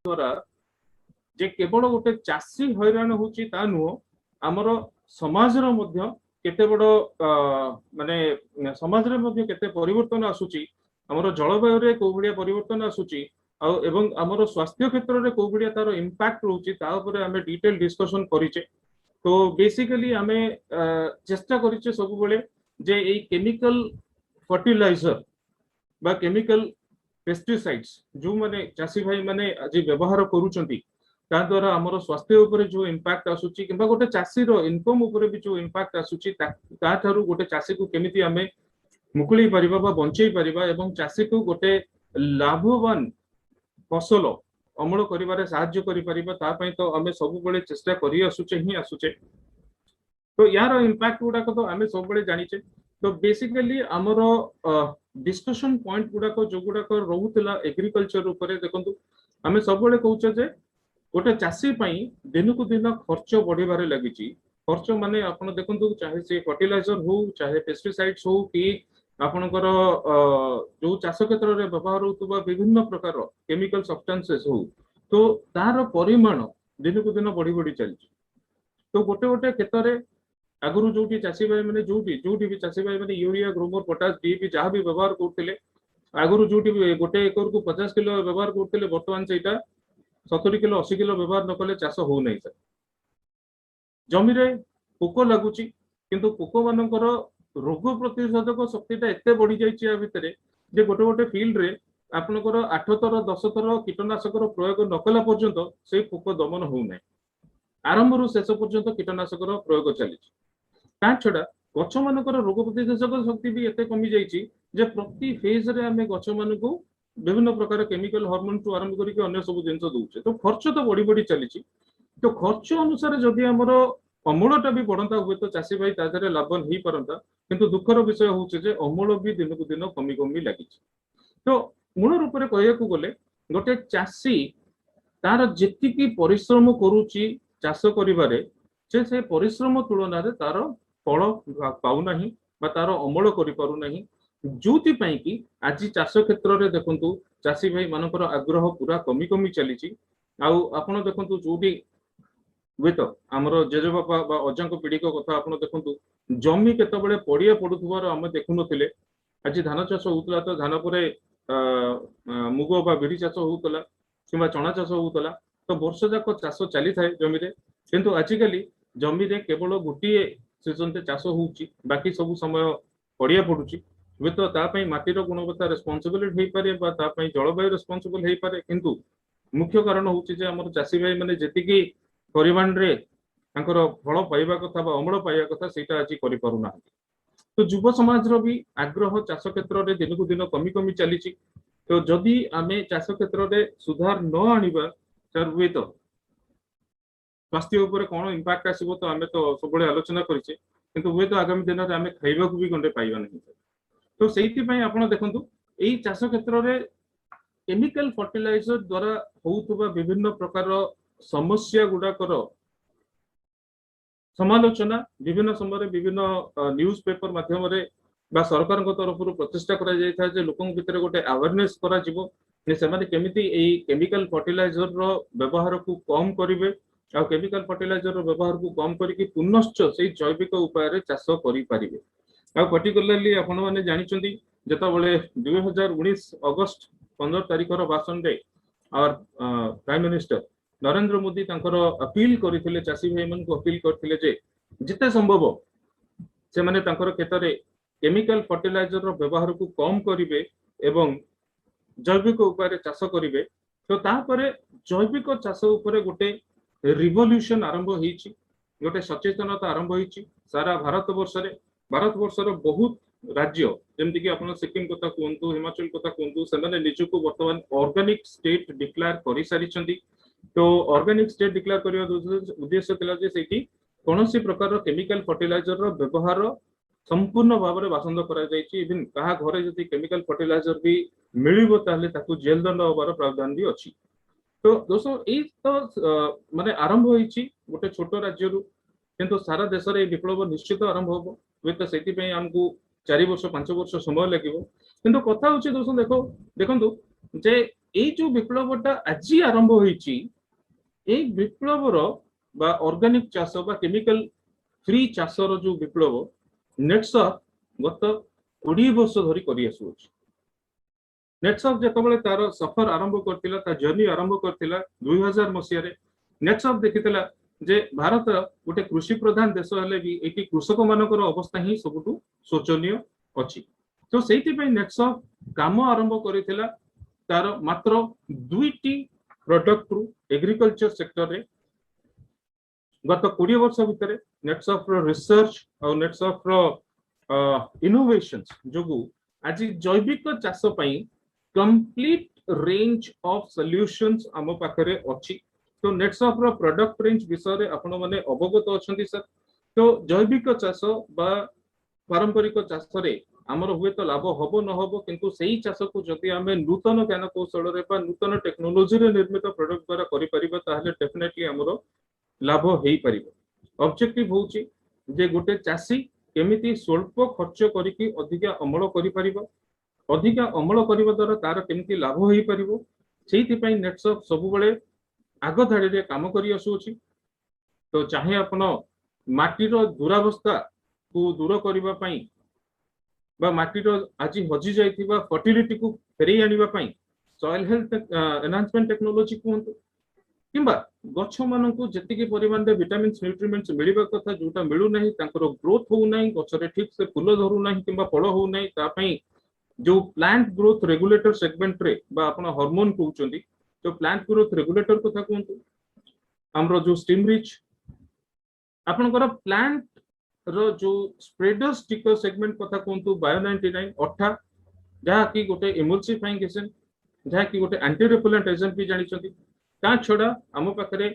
द्वारा जे केवल गोटे चाषी हैरान होची ता नुह आमर समाज रो मध्य केते बड़ माने समाज रे मध्य केते परिवर्तन आसुची आमर जलवायु रे को भलिया परिवर्तन आसुची एवं आमर स्वास्थ्य क्षेत्र रे को भलिया तार इंपैक्ट रहउची ता ऊपर हमें डिटेल डिस्कशन करिचे। तो बेसिकली आमे चेष्टा करिचे सब बेले जे एई केमिकल फर्टिलाइजर बा केमिकल पेस्टिसाइड्स जो माने चाषी भाई माने आज व्यवहार करूचंती ता द्वारा हमर स्वास्थ्य ऊपर जो इंपैक्ट आसुची किबा गोटे चाषी रो इनकम ऊपर भी जो इंपैक्ट आसुची ता थारु गोटे चाषी को केमिति हमें मुकुली परिबा बा बंचई परिबा एवं चाषी को गोटे लाभवान फसल अमल करिबारे साहाय्य करि परिबा ता पई तो हमें सब बेले चेष्टा करि आसुचे ही आसुचे। तो यार इंपैक्ट गुडा को तो हमें सब बेले जानिचे। तो बेसिकली हमर डिस्कशन पॉइंट गुडा को जो गुडा को रहउतला एग्रीकल्चर ऊपर देखंतु हमें सब बेले कहउचे जे गोटे चाषी पई दिन को दिन खर्च बढ़िबारे लागिची। खर्च माने आपण देखंतु चाहे से फर्टिलाइजर हो चाहे पेस्टिसाइड्स हो कि आपणकर जो चाष क्षेत्र में व्यवहार होता विभिन्न प्रकार केमिकल सब्सटेंसेस हो तो तार परिमाण दिन को दिन बढ़ी बढ़ी चलती। तो गोटे गोटे क्षेत्र में आगुरी जो चाषी भाई मैंने जो भी चाषी भाई मैंने यूरिया ग्रोमर पोटास डीएपी जहाँ भी व्यवहार करते आगुरी जो गोटे एकर को 50 किलो व्यवहार करते बर्तमान से 70 किलो 80 किलो व्यवहार न कले चाष हो नहीं सर। जमी रे पोक लगुच किंतु पोक मानकर रोग प्रतिरोधक शक्तिटा एते बढ़ी जाइए या भितर जे गोटे गोटे फील्ड रे आपनकर 8 थर 10 थर कीटनाशक प्रयोग न कला पर्यंत से पोक दमन होना आरंभ रु शेष पर्यंत कीटनाशक प्रयोग चली छड़ा गछ मानकर रोग प्रतिरोधक शक्ति भी एते कमी जाइए जे प्रति फेज रे आमे गछ मान को विभिन्न प्रकार केमिकल हार्मोन टू आरंभ करके अन्य सब जिन दौचे। तो खर्च तो बढ़ी बढ़ी चली। तो खर्च अनुसार जदि आमर अमलटा भी बढ़ता हुए तो चाषी भाई तादे लाभवान हो पारता किंतु दुखर विषय हूँ अमल भी दिन को दिन कमी कमी लगी। तो मूल रूप से कहू गले गोटे चाषी तार जी परिश्रम करुच्ची चाष करिबारे से परिश्रम तुलन तार फल पाऊना तार अमल करूना जो कि आज चाष क्षेत्र में देखु चाषी भाई मानकर आग्रह पूरा कमी कमी चली। आपण देखु जो हुए तो आमर जेजेबापा अजा पीढ़ी कथा आप देखु जमी केतबेले पड़िया पड़ुवार आम देखु नथिले। आज धान चाष होता तो धान पर मुग बा बिड़ी चाष होता कि चना चाष होता तो वर्ष जाक चाष चली थाए जमी रे किंतु आजिकली जमी रे केवल गोटे सीजन से चाष होउची बाकी सब समय पड़िया पड़ुची। हुए तो तापाई माटीर गुणवत्ता रेस्पॉन्सिबिलिटी हो पारे बा तापाई जलवायु रेस्पॉन्सिबल हो पारे किंतु मुख्य कारण होउची जे हमर चाषी भाई माने जेतिकी परिमाण रे तांकर फल पाइबा कथा बा अमल पाइबा कथा सेटा आज करि पारु ना। तो युव समाज रो भी आग्रह चाष क्षेत्र में दिन को दिन कमी कमी चली। तो जदि आमे चाष क्षेत्र में सुधार न आनिबा सर हुए तो स्वास्थ्य उपर कौन इंपैक्ट आसीबो तो आमे तो सब आलोचना करिचे किंतु हुए तो आगामी दिन में आमे खाइबा को भी गंडे पाइबा नहीं। तो सेइति पई आपण देखंतु एई चाष क्षेत्र में केमिकल फर्टिलाइजर द्वारा होउतबा विभिन्न प्रकार समस्या गुडाकर समालोचना विभिन्न समय विभिन्न न्यूज पेपर माध्यम सरकार तरफ प्रचेषा कर लोकों भितर गोटे अवेयरनेस करा जिवो से केमिति एई केमिकल फर्टिलाइजर रो व्यवहार को कम करिवे आ केमिकल फर्टिलाइजर रो व्यवहार को कम करके पुनश्च से जैविक उपाय रे चाष करि परिबे। आ पर्टिकुलरली आपण माने जानिचंदी जेतबेले 2019 अगस्त 15 तारिखर भाषण रे और प्राइम मिनिस्टर नरेंद्र मोदी तांकर अपील करथिले चाषी भाई मन को अपील करथिले जे जिते संभव से माने तांकर खेत रे केमिकल फर्टिलाइजर रो व्यवहार को कम करिवे एवं जैविक उपाय रे चाष करिवे। तो तापरे जैविक चाष उपरे गोटे रिवोल्यूशन आरंभ होईची गोटे सचेतनता आरंभ होईची सारा भारत वर्षर बहुत राज्य जमती कि आपण सिक्किम कथा कहतु हिमाचल कथा कहतु से निजक बर्तमान ऑर्गेनिक स्टेट डिक्लेयर कर सारी। तो ऑर्गेनिक स्टेट डिक्लेयर करने उद्देश्य थिला जे सेठी कोनोसी प्रकार केमिकल फर्टिलाइजर रो व्यवहार संपूर्ण भाव में बासंद करा जायछि। इवन कहा घरे जदि केमिकल फर्टिलाइजर भी मिलिबो ताले ताकू जेल दंड होबार प्रावधान भी अछि। तो दोस्तों ए तो माने आरंभ होईछि गोटे छोट राज्य रु किंतु सारा देश रे विप्लव निश्चित आरंभ होबो। वे तो सेति पई हमकु 4 वर्ष 5 वर्ष समय লাগিব किंतु कथा होछि दोस्तों देखो देखंतु जे এই जो विप्लवटा आज आरंभ होईची এই विप्लवर बा ऑर्गेनिक चाष बा केमिकल फ्री चाषर जो विप्लव नेटसफ गत 20 वर्ष धरी करी आसुछि। नेटसफ जेतबेले तार सफर आरंभ करथिला ता जर्नी आरंभ करथिला 2000 मसिया रे नेटसफ देखिथिला जे भारत गोटे कृषि प्रधान देश हेले भी एटी कृषक मानकर अवस्था ही सबुटु शोचनीय अछि। तो सेति पय नेटसफ काम आरंभ करिथिला तार मात्र 2टी प्रोडक्ट रु एग्रीकल्चर सेक्टर रे गत 20 वर्ष भितर नेटसफ रो रिसर्च और नेटसफ रो इनोवेशंस जोगु आज जैविक चाष पई कंप्लीट रेंज ऑफ सॉल्यूशंस आम पाखरे अछि। तो नेटसफ रो प्रोडक्ट रेंज विषय रे आपण माने अवगत अछंती सर। तो जैविक चाष बा पारंपरिक चाष रे आमर हुए तो लाभ हबो न हबो किंतु सेही चाष को जदि आमे नूतन ज्ञान कौशल रे बा नूतन टेक्नोलॉजी रे निर्मित प्रोडक्ट द्वारा करि परिबा ताहले डेफिनेटली आमर लाभ हेई परिबो। ऑब्जेक्टिव होउची जे गोटे चासी केमिति स्वल्प खर्च करिकि अधिक अमल करि परिबो, अधिक अमल करिबा द्वारा तार केमिति लाभ हेई परिबो सेहिति पई नेटसफ सब बेले आग धाड़ी रे काम करि आसुछि। तो चाहे आपण माटीर दुरावस्था को दूर करिबा पई बा माटीर आज हजि जाइथिबा फर्टिलिटी को फेरै आनिबा पई सॉइल हेल्थ एनहांसमेंट टेक्नोलॉजी कहंतु किंबा गछ मानकु जतिके परिमाण रे विटामिन्स न्यूट्रिएंट्स मिलिबा कथा जोटा मिलु नाही तांकर ग्रोथ हो नाही गछ रे ठीक से फूल धरु नाही किंबा फल हो नाही ता पई जो प्लांट ग्रोथ रेगुलेटर सेगमेंट रे बा आपण हार्मोन कहउचंदी तो प्लांट ग्रोथ रेगुलेटर कथा कहंतु हमरो जो स्टीम रिच आपनकर प्लांट रो जो स्प्रेडर स्टिकर सेगमेंट कथा कहंतु बायो 99 अठा जहा कि गोटे इमल्सिफाइंग एजेंट जहा कि गोटे एंटी रिपेलेंट एजेंट भी जानि छथि। ता छडा हम पाखरे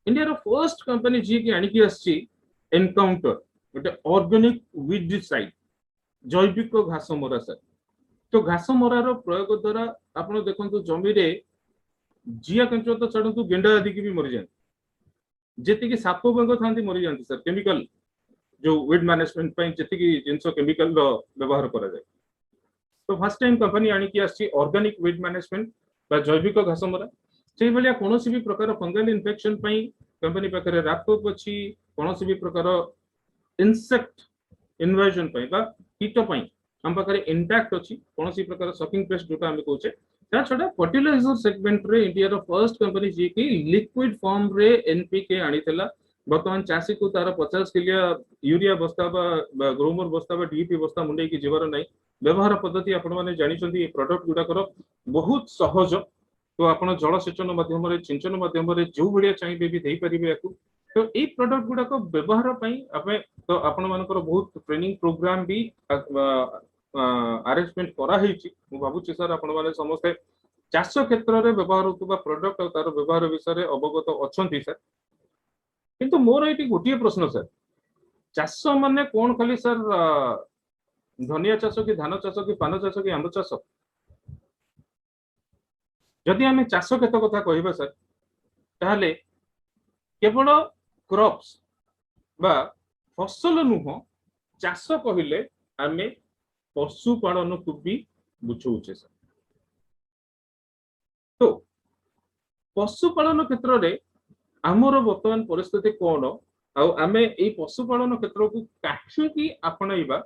इंडिया रो फर्स्ट कंपनी जी की आनी की आछि एनकाउंटर गोटे ऑर्गेनिक वीडिसाइड जैविक घास मरा सर। तो घास मरार प्रयोग द्वारा आपण देखंतु जमी रे जिया कंचो तो छडंतु गेंडा आदि की भी मरि जाय जेति की साप बेंग थांती मरि जानती सर। केमिकल जो वीड मैनेजमेंट पई जेति की जिंसो केमिकल रो व्यवहार करा जाय। तो फर्स्ट टाइम कंपनी आनी की आछि ऑर्गेनिक वीड मैनेजमेंट बा जैविक घास मरा से भलिया कोनोसी भी प्रकार फंगल इन्फेक्शन पई कंपनी पाखरे रैपटॉप अछि कोनोसी भी प्रकार इंसेक्ट इन्वेजन पई बा कीट पई हम पाखरे इंटैक्ट अछि कोनोसी प्रकार सकिंग पेस्ट जोटा हम कहउचे ता छडा फर्टिलाइजर सेगमेंट रे इंडिया रो फर्स्ट कंपनी जी की लिक्विड फॉर्म रे एनपीके आनीतला। वर्तमान चासी को तार 50 किलिया यूरिया बस्ता बा ग्रोमर बस्ता बा डीपी बस्ता मुंडे की जीवर नै व्यवहार पद्धति आपण माने जानि छथि ए प्रोडक्ट गुडा कर बहुत सहज। तो आपण जलसेचन माध्यम रे सिंचन माध्यम रे जो भलिया चाहिबे भी देई परिबे याकू। तो ए प्रोडक्ट गुडा को व्यवहार पई आपे तो आपण मानकर बहुत ट्रेनिंग प्रोग्राम भी अरेंजमेंट करा हेछि। मु भाबुछि सर आपण माने समस्त चाष क्षेत्र रे व्यवहार होतबा प्रोडक्ट और तार व्यवहार विषय रे अवगत अछंती सर। किंतु मोर एटी गोटिए प्रश्न सर चाष माने कोन खाली सर धनिया चाष कि धान चाष कि पान चाष कि आंब चाष जदि आमे चाष क्षेत्र कथा कहिबा सर ताहले केवल क्रॉप्स बा फसल नुह चाष कहिले आमे पशुपालन को भी बुझौचे सर। तो पशुपालन क्षेत्र रे आमर वर्तमान परिस्थिति कौन आउ आमे ए पशुपालन क्षेत्र को काठी की आपणाइबा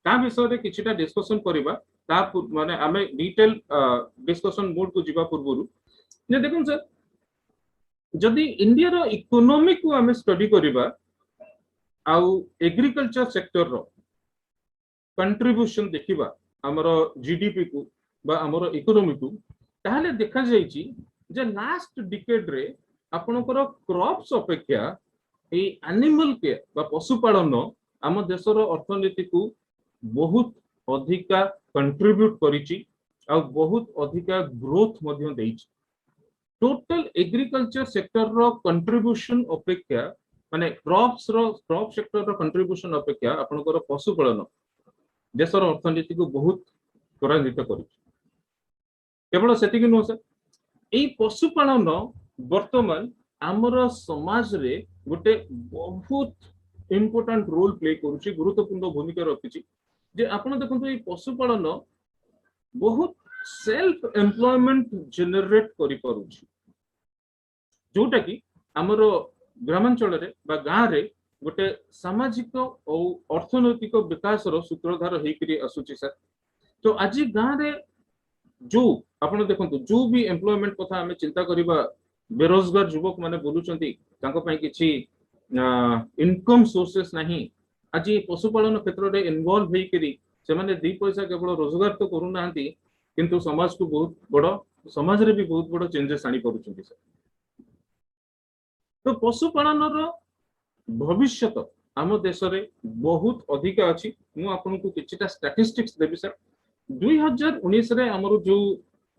ता विषय रे किछिटा डिस्कशन करिबा ता माने आमे डिटेल डिस्कशन मोड को जिबा पूर्वरु ने देखन सर जदि इंडिया रो इकोनॉमी को आमे स्टडी करिबा आउ एग्रीकल्चर सेक्टर रो कंट्रीब्यूशन देखिबा हमर जीडीपी को बा हमर इकोनॉमी को ताहले देखा जायछि जे लास्ट डिकेड रे आपनकर क्रॉप्स अपेक्षा ए एनिमल केयर बा पशुपालन आम देशर अर्थनीति को बहुत अधिका कंट्रीब्यूट करिछि आ बहुत अधिका ग्रोथ मध्य देइछि। टोटल एग्रीकल्चर सेक्टर रो कंट्रीब्यूशन अपेक्षा माने क्रॉप सेक्टर रो कंट्रीब्यूशन अपेक्षा आपनकर पशुपालन देशर अर्थनीति को बहुत त्वरान्वित करिछि। केवल सेतिक नुह सर ए पशुपालन वर्तमान आमर समाज रे गोटे बहुत इंपोर्टेंट रोल प्ले करूछि गुरुत्वपूर्ण भूमिका रखिछि। जे आपण देखंतु ए पशुपालन बहुत सेल्फ एम्प्लॉयमेंट जेनेरेट करि परुछि, जोटा कि हमरो ग्रामांचल रे बा गाँ रे गोटे सामाजिक और अर्थनैतिक विकास रो सूत्रधार हेकरी आसुची सर। तो आज गाँ रे जो आपण देखंतु जो भी एम्प्लॉयमेंट कथा हमें चिंता करिबा, बेरोजगार युवक माने बोलुचंती तांको पई किछि इनकम सोर्सेस नहीं। आज पशुपालन क्षेत्र में इनवॉल्व हेकरी से माने दी पैसा केवल रोजगार तो करू नांती, किंतु समाज को बहुत बड़, समाज रे भी बहुत बड़ चेंजेस आनी परुचंती सर। तो पशुपालन भविष्य आम देश रे बहुत अधिक अच्छी। मु आपनको किछिटा स्टैटिस्टिक्स देबी सर। 2019 रे हमर जो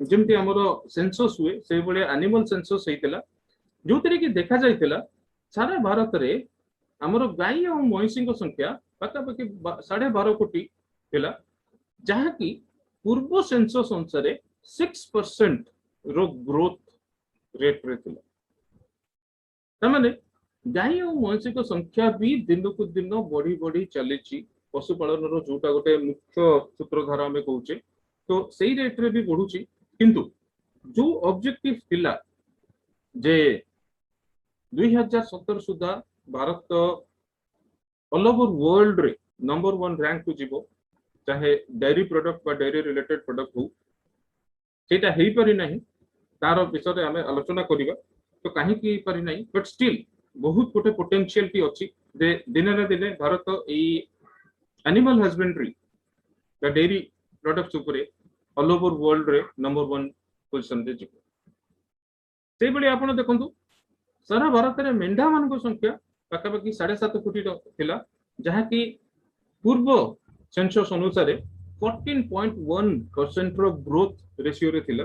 जेमती हमर सेंसस हुए से बळे एनिमल सेंसस हेतिला, जोतरे कि देखा जाइतिला सारा भारत रे हमर गाय और महिषी संख्या पाखापाखि 12.5 कोटी थिला, जहा कि पूर्व सेंसस अनुसार 6% रो ग्रोथ रेट रे थिला। तमाने गाय और महिषी संख्या भी दिन को दिन बढ़ी बढ़ी चली। पशुपालन जोटा गोटे मुख्य सूत्रधार आम कहे तो सही रेट रे भी बढ़ुची, किंतु जो ऑब्जेक्टिव थिला जे 2017 सुधा भारत ऑल ओवर वर्ल्ड रे नंबर 1 रैंक को जीवो, चाहे डेयरी प्रोडक्ट बा डेयरी रिलेटेड प्रोडक्ट हो, सेटा हेई पारि नाही। तार विषय रे हमें आलोचना करिबा तो कहीं की पारि नाही, बट स्टिल बहुत गोटे पोटेंशियल टी अछि जे दिने ना दिने भारत एई एनिमल हस्बेंड्री द डेयरी प्रोडक्ट्स उपरे ऑल ओवर वर्ल्ड रे नंबर 1 पोजीशन रे जीवो। से बळे आपण देखंतु सारा भारत रे मेंढा मान को संख्या पाखापाखि 7.5 कोटी थिला, जहा कि पूर्व सेंसस अनुसार 14.1% रो ग्रोथ रेशियो रे थिला।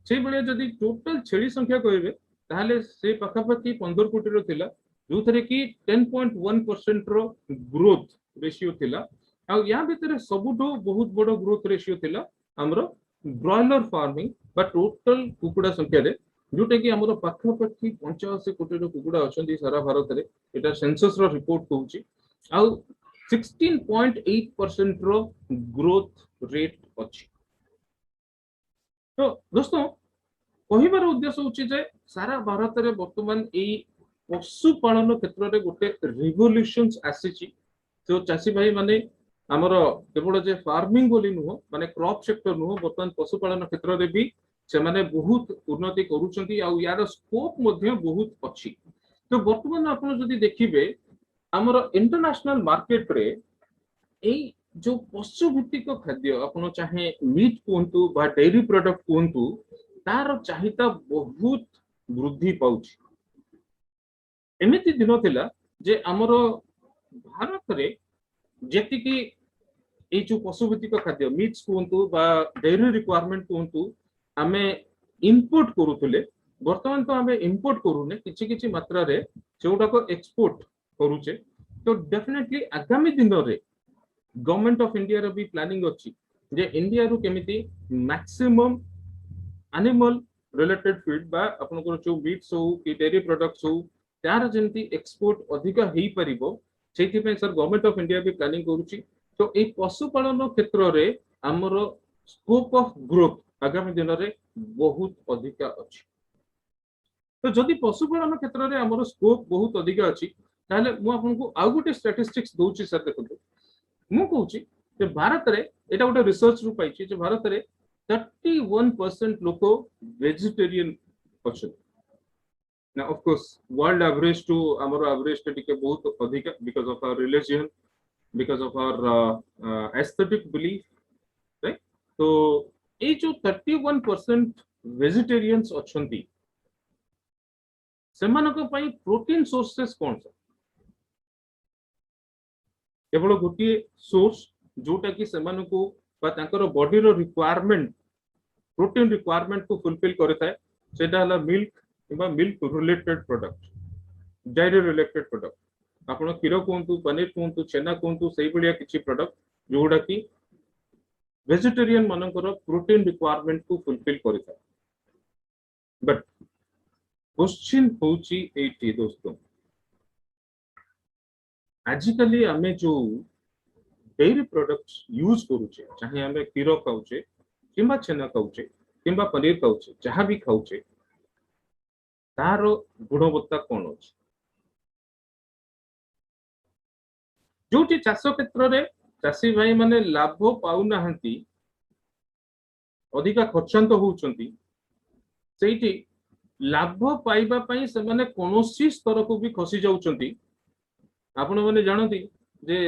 से बळे जदी टोटल छेली संख्या कहबे ताहले से पाखापाखि 15 कोटी रो थिला, जो थरे कि 10.1% रो ग्रोथ रेशियो थिला। आ या भितर सबुठो बहुत बड़ ग्रोथ रेशियो थिला हमरो ब्रॉयलर फार्मिंग बा टोटल कुकुड़ा संख्या रे, जोटा कि हमरो पाखापाखि 85 कोटी रो कुकुड़ा अछंती सारा भारत रे। एटा सेंसस रो रिपोर्ट कहूची। आ 16.8% रो ग्रोथ रेट अछि। तो दोस्तों कहिबार उद्देश्य होची जे सारा भारत रे वर्तमान एई पशुपालन क्षेत्र रे गोटे रिवोल्यूशंस आसीची। तो चासी भाई माने हमर केवल जे फार्मिंग बोली नुह माने क्रॉप सेक्टर नुह, वर्तमान पशुपालन क्षेत्र रे भी से माने बहुत उन्नति करूचंती आ यार स्कोप मध्ये बहुत अछि। तो वर्तमान आपण जदि देखिबे हमर इंटरनेशनल मार्केट रे एई जो पशु भित्तिक खाद्य आपण चाहे मीट कोंतु बा डेयरी प्रोडक्ट कोंतु, तार चाहिदा बहुत वृद्धि पाउछि। एमिति दिन थिला जे हमर भारत रे जेति कि ए जो पशुभित्तिक खाद्य मीट्स कोंतु बा डेयरी रिक्वायरमेंट कोंतु आमे इंपोर्ट करूथले, वर्तमान तो आमे इंपोर्ट करूने किछि किछि मात्रा रे जोटा को एक्सपोर्ट करूचे। तो डेफिनेटली आगामी दिन रे गवर्नमेंट ऑफ इंडिया रो भी प्लानिंग अछि जे इंडिया रो केमिति मैक्सिमम एनिमल रिलेटेड फीड बा अपन को जो मीट्स हो कि डेयरी प्रोडक्ट्स हो तार जेंति एक्सपोर्ट अधिक हेई परिबो, सेति पे सर गवर्नमेंट ऑफ इंडिया भी प्लानिंग करूची। तो ए पशुपालन क्षेत्र रे हमर स्कोप ऑफ ग्रोथ आगामी दिन रे बहुत अधिक अछि। तो जदि पशुपालन क्षेत्र रे हमर स्कोप बहुत अधिक अछि ताले मु आपन को आ गुटे स्टैटिस्टिक्स दोउची सर। देखो मु कहूची जे भारत रे एटा गोटे रिसर्च रु पाइची जे भारत रे 31% लोक वेजिटेरियन अछि। Now, of course, world average to our average टिके बहुत अधिक because of our religion, because of our aesthetic belief, right? तो ये जो 31% वेजिटेरियंस अछंती सेमानक पई प्रोटीन सोर्सेस कोन सा? केवल गोटे सोर्स जोटा कि सेमानकु बा तांकर बॉडी रो रिक्वायरमेंट प्रोटीन रिक्वायरमेंट को फुलफिल करता है, सेटा हला मिल्क किबा milk related product, dairy related product. आपण क्षीर कोंतु, पनीर कोंतु, छेना कोंतु, सेही बलिया किछि प्रोडक्ट जोडा कि वेजिटेरियन मानकर प्रोटीन रिक्वायरमेंट को फुलफिल करता है। बट क्वेश्चन होची एटी दोस्तों, आजिकली आमे जो डेयरी प्रोडक्ट्स यूज करूचे, चाहे आमे क्षीर खाउचे, किंबा छेना खाऊचे किंबा पनीर खाऊचे जहां भी खाऊचे तार गुणवत्ता कौन अच्छे जो चाष क्षेत्र में चाषी भाई माने लाभ पाऊना अधिका खर्चांत होउछंती सेठी लाभ पाइबा पई से माने कोनोसी स्तर को भी खसी जाउछंती आपण माने जानती जे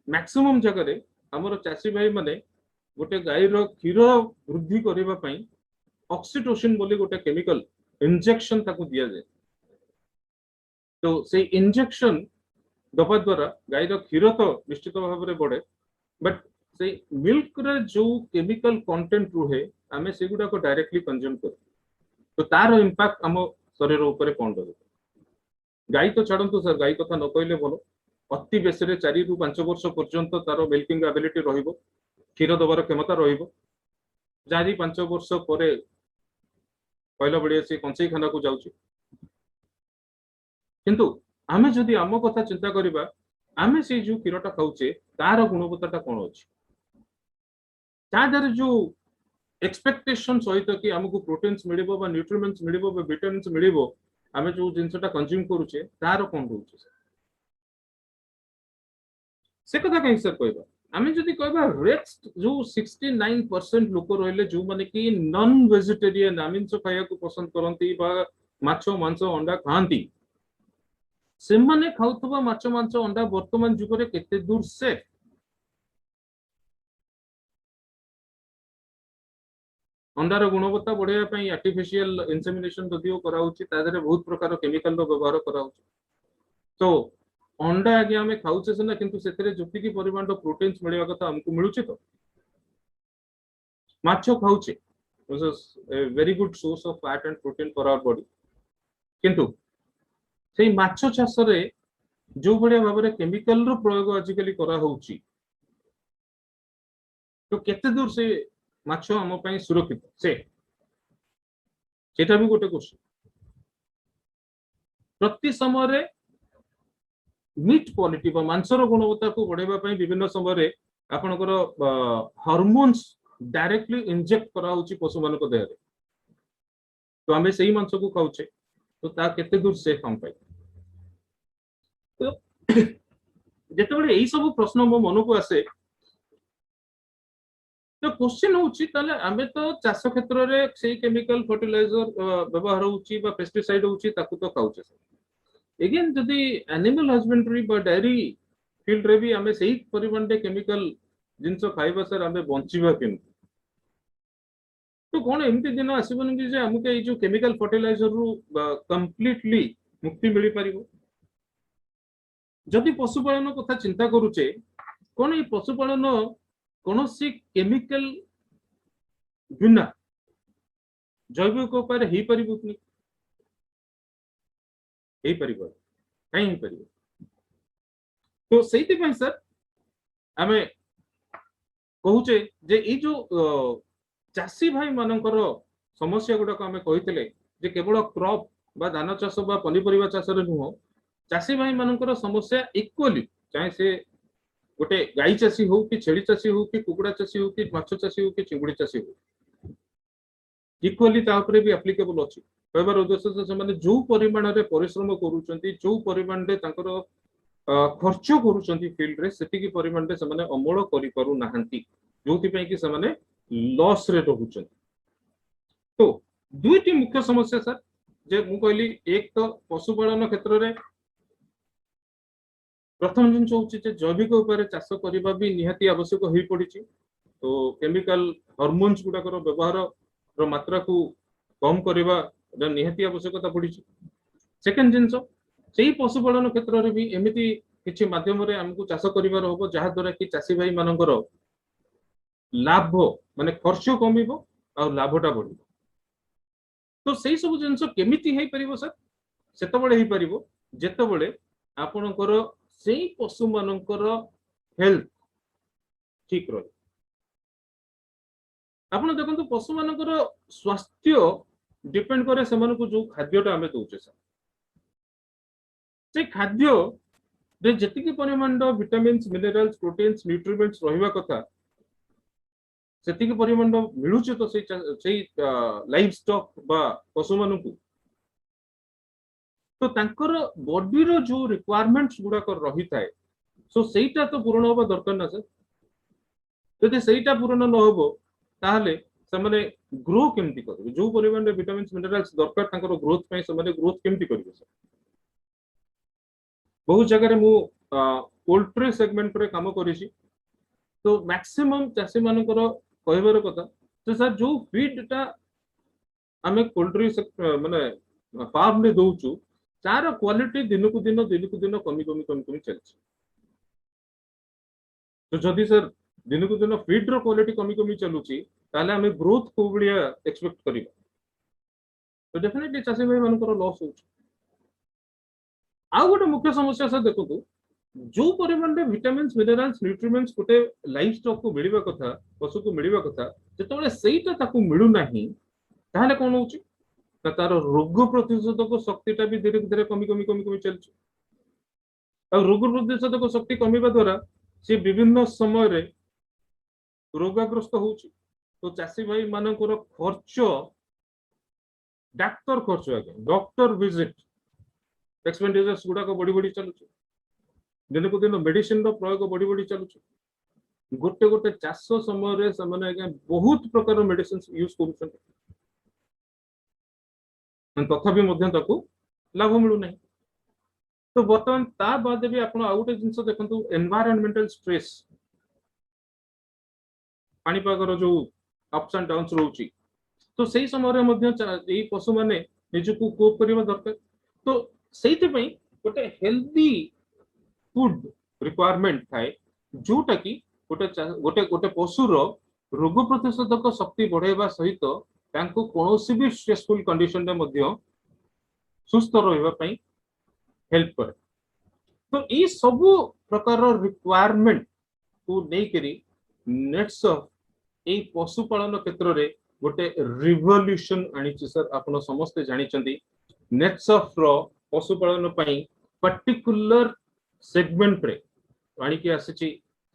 मैक्सिमम जगह हमर चाषी भाई माने गोटे गाଈ रो क्षीर वृद्धि करबा पई ऑक्सीटोसिन बोली गोटे केमिकल इंजेक्शन ताको दिया जाए तो से इंजेक्शन दबा द्वारा गाଈ रो क्षीर तो निश्चित भाव में बढ़े बट से मिल्क रे जो केमिकल कंटेंट रुहे आमे सेगुडा को डायरेक्टली कंज्यूम कर तो तार इंपैक्ट हम शरीर ऊपर कौन रहे गाई तो छाड़ू सर गाई कथा न कहले भलो अति बेसी 4 रु 5 वर्ष पर्यंत तार मिल्किंग एबिलिटी रहिबो क्षीर दबार क्षमता रहिबो 4-5 वर्ष पर कहला बड़िया से कंचई खाना को जाउची किंतु आमे जदि आम कथा चिंता करिबा आमे से जो क्षीरटा खाउचे तार गुणवत्ताटा कोन अछि तादर जो एक्सपेक्टेशन सहित कि हमको प्रोटीन्स मिलिबो बा न्यूट्रिएंट्स मिलिबो बा विटामिन्स मिलिबो आमे जो जिनसटा कंज्यूम करूचे तार कोन होउचे से कथा कहीं सर कहबा आमे जदि कहबा रेस्ट जो 69% लोक रहले जो माने कि नॉन वेजिटेरियन आमिष खाया को पसंद करंती बा माछो मांस अंडा खांती से माने खाउतबा माछो मांस अंडा वर्तमान जुग रे केते दूर से अंडार गुणवत्ता बढ़ाई आर्टिफिशियल इनसेमिनेशन जदिव कराउची तादरे बहुत प्रकार केमिकल रो व्यवहार कराउची तो अंडा आगे आमे खाउचे सिना किंतु सेतरे जति परिमाण प्रोटीन्स मिलवा कथा हमको मिलुची तो माछो खाउचे which is a very good source of fat and protein for our body किंतु सेई माछो चाष रे जो बढिया भाव रे केमिकल रो प्रयोग आजिकली करा होउची तो केते दूर से माछो हम पई सुरक्षित से सेटा भी गोटे क्वेश्चन प्रति समय रे मीट क्वालिटी बा मांसर गुणवत्ता को बढ़ाइबा पई विभिन्न समय रे आपनकर हार्मोन्स डायरेक्टली इंजेक्ट करा होउची पशु मानक देह रे तो हमें सही मांस को खाउचे तो ता केते दूर सेफ हम पाई तो जेतेबेले एई सब प्रश्न मो मन को आसे तो क्वेश्चन होउची ताले आमे तो चाष क्षेत्र रे सेही केमिकल फर्टिलाइजर व्यवहार होउची बा पेस्टिसाइड होउची ताकू तो खाउचे एगेन जदि एनिमल हस्बेंडरी बा डायरी फील्ड रे भी आमे सेही परिमाण दे केमिकल जिंस खाइबा सर आमे बंचिबा केमती तो कोन एमती दिन आसीबन कि जे हमके ए जो केमिकल फर्टिलाइजर रु कंप्लीटली मुक्ति मिली परिबो जदि पशुपालन कथा चिंता करूचे कोन ए पशुपालन कोनोसी केमिकल बिना जैविक उपाय हे परिबो कि हे परिबो काई हे परिबो तो सेति पय सर आमे कहूचे जे ए जो चाषी भाई मानकर समस्या गुड़ाक आम कही जे केवल क्रॉप बा धान चाष बा पनीपरिया चाष नुह चाषी भाई मानकर समस्या इक्वली चाहे से गोटे गाई चाषी हो कि छेली चाषी हो कि कुकुड़ा चाषी हो कि माछ चाषी हो कि चिंगुड़ी चाषी हो इक्वली तापर भी एप्लिकेबल अच्छी कहबार उद्देश्य से जो परिमाण में परिश्रम करूछंती जो परिमाण रे तांकर खर्च करूछंती फील्ड रे सेतिकी परिमाण रे से अमल करि पारु नाहंती जोथि पई कि से लॉस रे रहउछंती तो दुईटी मुख्य समस्या सर जे मु कहली एक तो पशुपालन क्षेत्र रे प्रथम जिन होची जे जैविक उपाय चाष करबा भी निहाती आवश्यक होई पड़िची तो केमिकल हार्मोन्स गुडा व्यवहार रो मात्रा को कम करबा निहाती आवश्यकता पड़िची सेकंड जिन सेही पशुपालन क्षेत्र रे भी एमिति किछि माध्यम रे हमकु चाष करिवार होबो जहा द्वारा कि चाषी भाई मानकर लाभ माने खर्च कमिबो और लाभटा बढ़िबो तो सेही सब जिंस केमिति हेई परिबो सर सेतबेले हेई परिबो जेतबेले आपनकर सेही पशु मानकर हेल्थ ठीक रहे आपण देखंतु पशु मानकर स्वास्थ्य डिपेंड करे सेमानकु जो खाद्यटा आमे दउचे सर से खाद्य रे जतिकी परिमाण विटामिन्स मिनरल्स प्रोटीन्स न्यूट्रिएंट्स रहिबा कथा सेतिक परिमाण मिलुचे तो सेई लाइफ स्टॉक बा पशु मानकु तो तांकर बॉडी रो जो रिक्वायरमेंट्स गुडा कर रही थाए सो सेटा तो पूर्ण होबा दरकार ना सर जदि सेटा पूर्ण न होबो ताहले से ग्रो केमती करिवे जो परिमाण रे विटामिन्स मिनरल्स दरकार तांकर ग्रोथ पय से ग्रोथ केमती करिवे सर बहुत जगह मु पोल्ट्री सेगमेंट रे काम करिछि तो मैक्सिमम चासी मानकर कहबार कथा तो सर जो फीडटा आमे पोल्ट्री माने फार्म रे दउचु तार क्वालिटी दिन को दिन कमी चलछि तो जदि सर दिन को दिन फीड रो क्वालिटी कमी चलुछि ताले आमे ग्रोथ को बलिया एक्सपेक्ट करिबा तो डेफिनेटली चासी भाई मानकर लॉस होउछि आ गोटे मुख्य समस्या सर देखो जो परिमाण रे विटामिन्स मिनरल्स न्यूट्रिएंट्स गोटे लाइफ स्टॉक को मिलिबा कथा पशु को मिलिबा कथा जेतबेले सेईटा ताकू मिलु नाही ताहले कोन होउछि तार रोग प्रतिरोधक शक्तिटा भी धीरे धीरे कमी चलछि आ रोग प्रतिरोधक शक्ति कमीबा द्वारा से विभिन्न समय रे रोगाग्रस्त होउछि तो चासी भाई मानकर खर्च डाक्टर खर्च आगे डॉक्टर विजिट एक्सपेंडिचर्स गुडा को बढ़ी चलुछि दिन को दिन मेडिसिन रो प्रयोग बढ़ी चलुछि गोटे गोटे चाष समय रे समान आगे बहुत प्रकार मेडिसिन यूज करूछन तथापि मध्य ताकू लाभ मिलू नहीं तो बर्तमान ता बाद भी आपण आ गोटे जिंस देखंतु एनवायरनमेंटल स्ट्रेस पानीपागर जो अप्स एंड डाउन्स रोची तो सही समय रे मध्य एई पशु माने निजको कोप करिवा दरकार तो सेहिते पई गोटे हेल्दी फूड रिक्वायरमेंट थाए जोटा कि गोटे गोटे गोटे पशुर रोग प्रतिरोधक शक्ति बढ़ाइबा सहित तांको कोनोसी भी स्ट्रेसफुल कंडीशन रे मध्य सुस्थ रहइबा पई हेल्प करे तो ई सब प्रकार रिक्वायरमेंट को नै करी नेट्स ऑफ ए पशुपालन क्षेत्र रे गोटे रिवोल्यूशन आनी सर आपण समस्त जानिचंदी नेट्स ऑफ रो पशुपालन पई पर्टिकुलर सेगमेंट रे आनी के आसी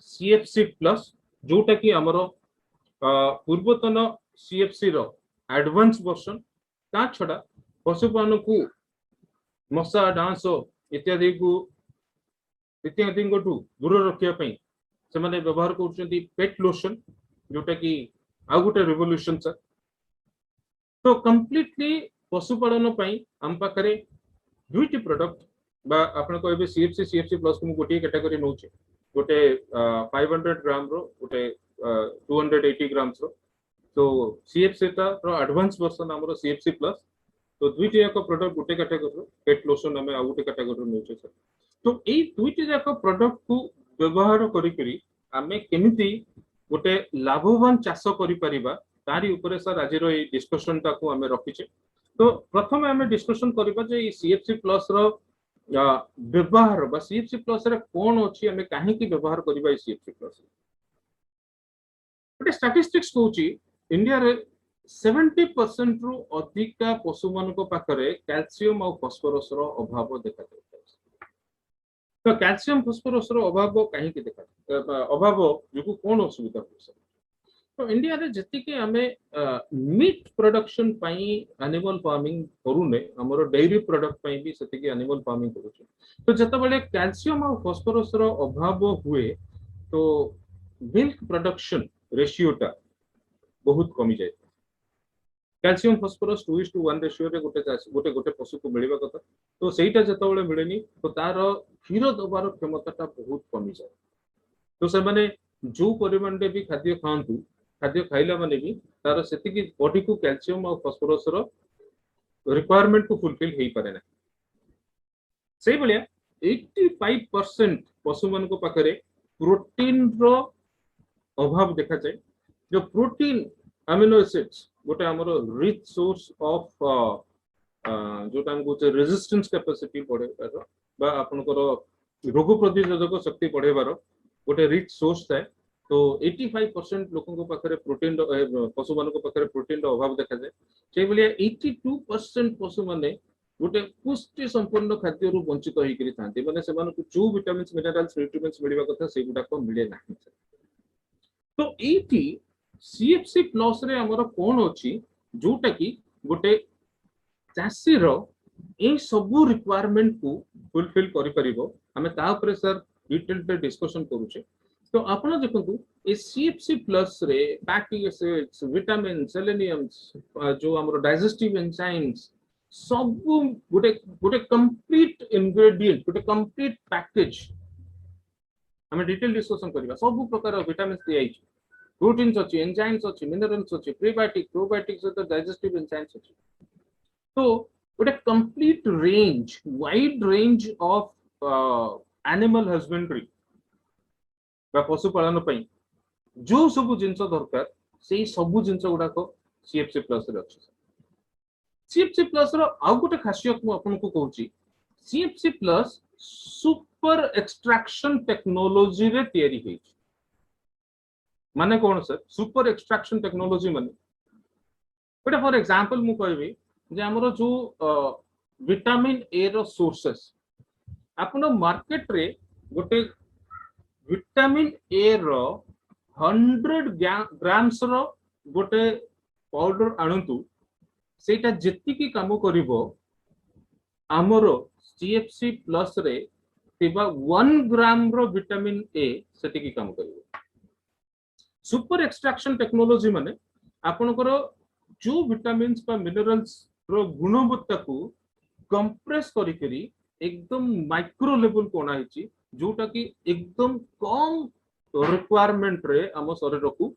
सीएफसी प्लस जोटा कि हमरो पूर्वतन सीएफसी रो एडवांस वर्जन ता छडा पशुपालन को मशा डांस इत्यादि को दूर रखिया पई से माने व्यवहार करछंती पेट लोशन जोटा कि आ गोटे रिवोल्यूशन सर तो कंप्लीटली पशुपालन पई हम पाखरे दुईटी प्रोडक्ट बा आपण कहबे सीएफसी प्लस को गोटे कैटेगरी नउचे गोटे 500 ग्राम रो गोटे 280 ग्राम्स रो तो सीएफसी ता रो एडवांस वर्जन हमरो सीएफसी प्लस तो दुईटी जाक प्रोडक्ट गोटे कैटेगरी रो पेट लोशन हमें आ गोटे कैटेगरी नउचे सर तो एई दुईटी जाक प्रोडक्ट को व्यवहार करी करी आमे केमिति गोटे लाभवान चाष करि परिबा तारी ऊपर सर आज रो ए डिस्कशन ता को हमें रखिचे तो प्रथम हमें डिस्कशन करबा जे सीएफसी प्लस रो व्यवहार बा सीएफसी प्लस रे कोन अछि हमें काहे की व्यवहार करबा ए सीएफसी प्लस गोटे स्टैटिस्टिक्स कहूची इंडिया रे 70% रु अधिक पशु मानक पाखरे कैल्शियम और फास्फोरस रो अभाव देखा जाय तो कैल्शियम फास्फोरस रो अभाव काहे की देखा अभाव जो कोन असुविधा हो तो इंडिया रे जति के हमें मीट प्रोडक्शन पई एनिमल फार्मिंग करूने हमरो डेयरी प्रोडक्ट पई भी सति के एनिमल फार्मिंग करू तो जत बेले कैल्शियम और फास्फोरस रो अभाव हुए तो मिल्क प्रोडक्शन रेशियोटा बहुत कमी जाए कैल्शियम फास्फोरस 2:1 रेशियो रे गोटे गोटे पशु को मिलबा कथा तो सेटा जत बेले मिलेनी तो तार क्षीर दबार क्षमताटा बहुत कमी जाए तो से माने जो परिमाण रे भी खाद्य खांतु खाद्य खाइला माने भी तार सेति की बॉडी को कैल्शियम और फास्फोरस रो रिक्वायरमेंट को फुलफिल हेई पारे ना सेही बलिया 85% पशु मन को पाखरे प्रोटीन रो अभाव देखा जाए जो प्रोटीन अमीनो एसिड्स गोटे हमरो रिच सोर्स ऑफ जोटा हम कहते रेजिस्टेंस कैपेसिटी बढ़ेबार बा आपनकर रोग प्रतिरोधक शक्ति बढ़ेबार गोटे रिच सोर्स थाए तो 85% लोगों को पाखरे प्रोटीन पशु मान को पाखरे प्रोटीन रो अभाव देखा जाए से बलिया 82% पशु माने गोटे पुष्टि संपूर्ण खाद्य रु वंचित होई करी थांते माने से मान को जो विटामिन्स मिनरल्स न्यूट्रिएंट्स मिलबा कथा से गुडा को मिले नाही तो एटी सीएफसी प्लस रे हमर कोन अछि जोटा कि गोटे चासी रो ए सबु रिक्वायरमेंट को फुलफिल करि परिबो हमें ता ऊपर सर डिटेल पे डिस्कशन करूचे तो आपण देखंतु ए सीएफसी प्लस रे फैटी एसिड्स विटामिन सेलेनियम जो हमर डाइजेस्टिव एंजाइम्स सबु गोटे गोटे कंप्लीट इंग्रेडिएंट गोटे कंप्लीट पैकेज हमें डिटेल डिस्कशन करबा सबु प्रकार विटामिन दिया प्रोटीन्स अच्छी एंजाइम्स अच्छी मिनरल्स अच्छी प्रीबायोटिक प्रोबायोटिक सहित डाइजेस्टिव एंजाइम्स अच्छी तो गोटे complete range wide range of animal husbandry पशुपालन जो सब जिनस दरकार से सब जिनस गुड़ाक सीएफसी प्लस रे अच्छी सीएफसी प्लस रो आउ गोटे खासियत मु आपन को कहूची CFC plus super extraction technology रे तयारी हेछि माने कौन सर सुपर एक्सट्रैक्शन टेक्नोलॉजी माने गोटे फॉर एग्जांपल मु कहबी जे हमरो जो विटामिन ए रो सोर्सेस आपण मार्केट रे गोटे विटामिन ए रो 100 ग्राम्स रो गोटे पाउडर आणंतु सेटा जेति की काम करिवो हमरो सीएफसी प्लस रे तिबा 1 ग्राम रो विटामिन ए सेति की काम करिवो सुपर एक्सट्रैक्शन टेक्नोलॉजी माने आपनकर जो विटामिन्स बा मिनरल्स रो गुणवत्ता को कंप्रेस करी करी एकदम माइक्रो लेवल को आना हिची जोटा कि एकदम कम रिक्वायरमेंट रे हम शरीर को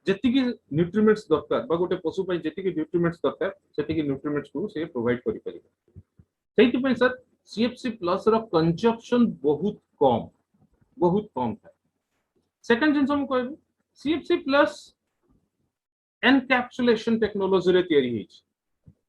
जेति की न्यूट्रिएंट्स दरकार बा गोटे पशु पई जेति की न्यूट्रिएंट्स दरकार सेति की न्यूट्रिएंट्स को से प्रोवाइड करि परिबो सेति पई सर सीएफसी प्लस रो कंजप्शन बहुत कम था सेकंड जिंस हम कहबो सीएफसी प्लस एनकैप्सुलेशन टेक्नोलॉजी रे तयारी हिच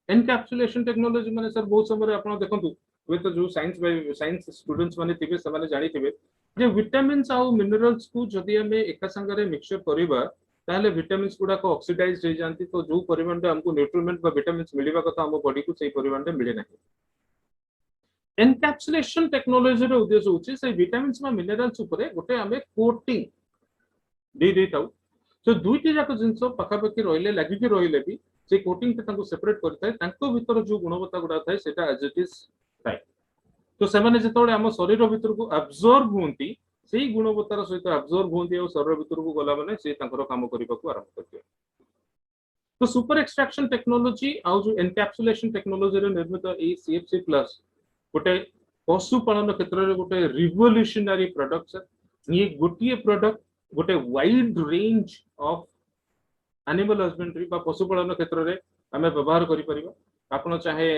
एनकैप्सुलेशन टेक्नोलॉजी माने सर बहुत समय आपण देखंतु वे तो जो साइंस स्टूडेंट्स माने थिबे से माने जानि थिबे जे विटामिन्स आ मिनरल्स को जदि हमें एका संगरे मिक्सचर करिबा ताले विटामिन्स गुडा को ऑक्सीडाइज हो जानती तो जो परिमाण रे हमको न्यूट्रिएंट बा विटामिन्स मिलिबा कथा हम बॉडी को सही परिमाण रे मिले नाही एनकैप्सुलेशन टेक्नोलॉजी रे उद्देश्य होची से विटामिन्स बा मिनरल्स ऊपर गोटे हमें कोटिंग दे देताउ तो दुईटी जाक जिंस पाखापाखि रहिले लागिकी रहिले भी से कोटिंग ते तांको सेपरेट करथाय तांको भीतर जो गुणवत्ता गुडा थाय सेटा एज इट इज थाय तो से माने जेतोळे हम शरीर भीतर को अब्जॉर्ब होंती सेही गुणवत्तार सहित अब्जॉर्ब होंती और शरीर भीतर को गला माने से तांकर काम करिबा को आरंभ करथिय तो सुपर एक्सट्रैक्शन टेक्नोलॉजी आ जो एनकैप्सुलेशन टेक्नोलॉजी रे निर्मित ए सीएफसी प्लस गोटे पशुपालन क्षेत्र रे गोटे रिवोल्यूशनरी प्रोडक्ट ये गोटिए प्रोडक्ट गोटे wide range of animal husbandry बा पशुपालन क्षेत्र रे हमें व्यवहार करि परिबा आपण चाहे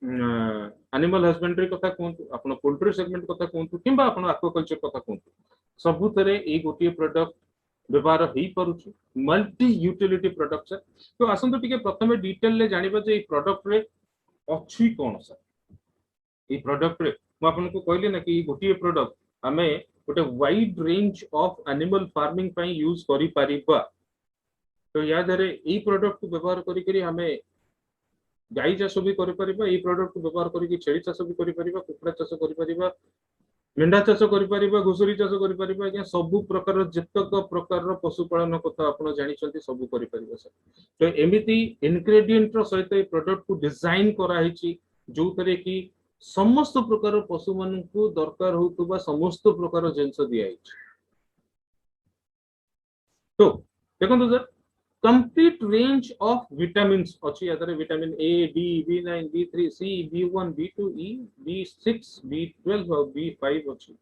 एनिमल हस्बेंड्री कथा कोंतु आपण पोल्ट्री सेगमेंट कथा कोंतु किबा आपण एक्वाकल्चर कथा कोंतु सबु तरे ए गोटिए प्रोडक्ट व्यवहार हेई परुछु मल्टी यूटिलिटी प्रोडक्ट तो आसंतु टिके प्रथमे डिटेल ले जानिबा जे ए प्रोडक्ट रे अछि कोन सर ए प्रोडक्ट रे म आपन को कहली ना कि गोटिए प्रोडक्ट हमें गोटे wide range of animal farming पई यूज करि परिबा तो या धरे ए प्रोडक्ट को व्यवहार करि करी हमें गाई चाष भी करि परिबा ए प्रोडक्ट को व्यवहार करी छेली चाष भी करि परिबा कुकुड़ा चाष करि परिबा मेंढा चाष करि परिबा घुसुरी चाष करि परिबा या सब प्रकार जतक प्रकार पशुपालन कथा आपण जानि छथि सब करि परिबा सर तो एमिति इंग्रेडिएंट रो सहित ए प्रोडक्ट को डिजाइन करा हिची जो तरे की समस्त प्रकार पशु मान को दरकार होतुबा समस्त प्रकार जिंस दिया तो देखो sir complete range of vitamins अच्छी यादरे vitamin A D B9 B3 C B1 B2 E B6 B12 और B5 अच्छी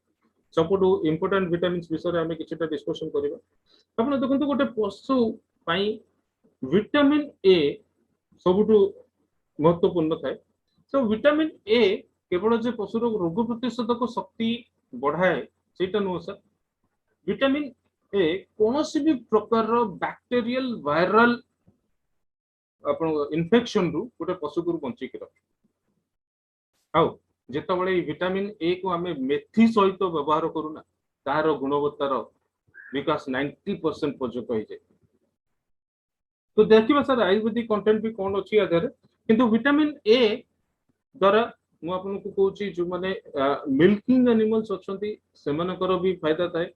सबुठु इंपोर्टेंट विटामिन्स विषय रे हमें किछटा डिस्कशन करिबा आपण देखंतु गोटे पशु पई विटामिन ए सबुठु महत्वपूर्ण थाए तो विटामिन ए केवल जे पशुर रोग प्रतिरोधक शक्ति बढ़ाए सेटा नुह सर विटामिन ए कोनोसी भी प्रकार बैक्टीरियल वायरल आपण इन्फेक्शन रु गोटे पशु को बंची के रखे आउ जेतबळे विटामिन ए को हमें मेथी सहित व्यवहार करूना तार गुणवत्तार विकास 90% पर्यंत हो जाए तो देखिबा सर आयुर्वेदिक कंटेंट भी कोन अछि आधार किंतु विटामिन ए द्वारा मु आपन को कहूची जो माने मिल्किंग एनिमल्स अछंती सेमानकर भी फायदा थाए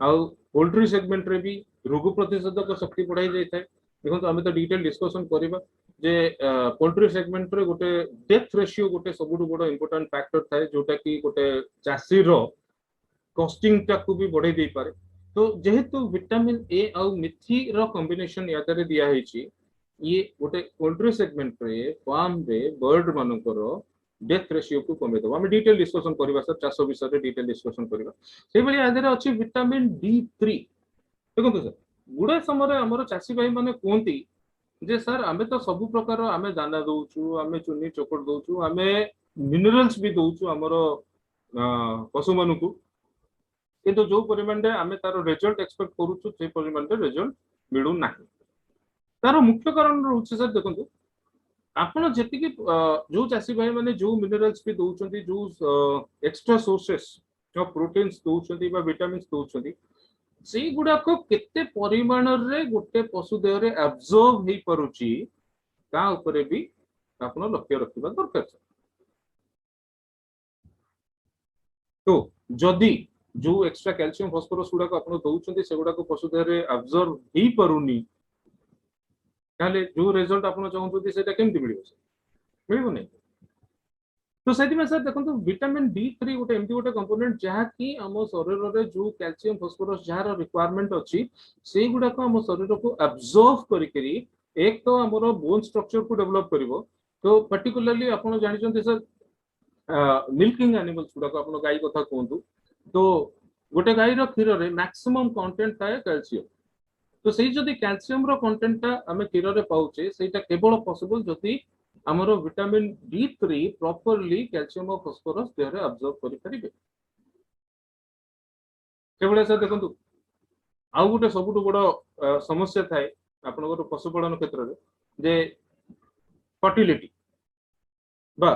आउ पोल्ट्री सेगमेंट रे भी रोग प्रतिशोधक शक्ति बढ़ाई जाए। देखो आम तो डिटेल डिस्कशन करवा जे पोल्ट्री सेगमेंट रे गोटे डेथ रेशियो गोटे सबुठ बड़ इंपोर्टेंट फैक्टर थाए जोटा कि गोटे चाषी कॉस्टिंग टाक भी बढ़े दे पारे। तो जेहेतु विटामिन ए आउ मेथी रो कॉम्बिनेशन या तरे दिया है ये गोटे पोल्ट्री सेगमेंट रे फार्म रे बर्ड मानकर डेथ रेशियो को कमे दबो। हम डिटेल डिस्कशन करबा सर चाष विषय डिटेल डिस्कशन करबा। से भली आदरे अछि विटामिन डी3। देखो सर गुडे समय हमर चाषी भाई माने कोंती जे सर आमे तो सब प्रकार आमे दाना दउछु, आमे चुनी चोकड़ दउछु, आमे मिनरल्स भी दउछु हमर पशु मानकु, किंतु जो परिमाण रे आमे तार रिजल्ट एक्सपेक्ट करूछु से परिमाण रे रिजल्ट मिलु नाही। तार मुख्य कारण रहउछि सर देखंतु आपण जेतिकी जो चाषी भाई माने जो मिनरल्स भी दउछंती, जो एक्स्ट्रा सोर्सेस ऑफ प्रोटीन्स दउछंती बा विटामिन्स दउछंती, से गुडा को केते परिमाण रे गोटे पशु देह रे एब्जॉर्ब हेई परुची ता ऊपर भी आपण लक्ष्य रखिबा दरकार। तो जदि जो एक्स्ट्रा कैल्शियम फास्फोरस गुडा को आपण दउछंती से गुडा को पशु देह रे एब्जॉर्ब हेई परुनी ताले जो रिजल्ट आपण चाहउछंती सेटा केमति मिलिबो मिलिबो नै। तो से सर देखो विटामिन डी3 गोटे एमती गोटे कंपोनेंट जहाँ कि आम शरीर रे जो कैल्शियम फास्फोरस जार रिक्वायरमेंट अच्छी से गुडा को आम शरीर को एब्जॉर्ब करी एक तो आमर बोन स्ट्रक्चर को डेवलप करिवो। तो पर्टिकुलरली आपण जानिछंती सर मिल्किंग एनिमल्स गुडा को आपण गाय कथा कहंतु। तो गोटे गाय रो क्षीर रे मैक्सिमम कंटेंट थाए कैल्शियम। तो सेही जदी कैल्शियम रो कंटेंट ता आमे क्षीर रे पाउचे सेटा केवल पॉसिबल जदी आमर विटामिन डी3 प्रॉपर्ली कैल्शियम और फास्फोरस देह रे एब्जॉर्ब करि परिबे। केवल सर देखंतु आउ गोटे सबुठ बड़ समस्या थाए आपनकर पशुपालन क्षेत्र रे जे फर्टिलिटी बा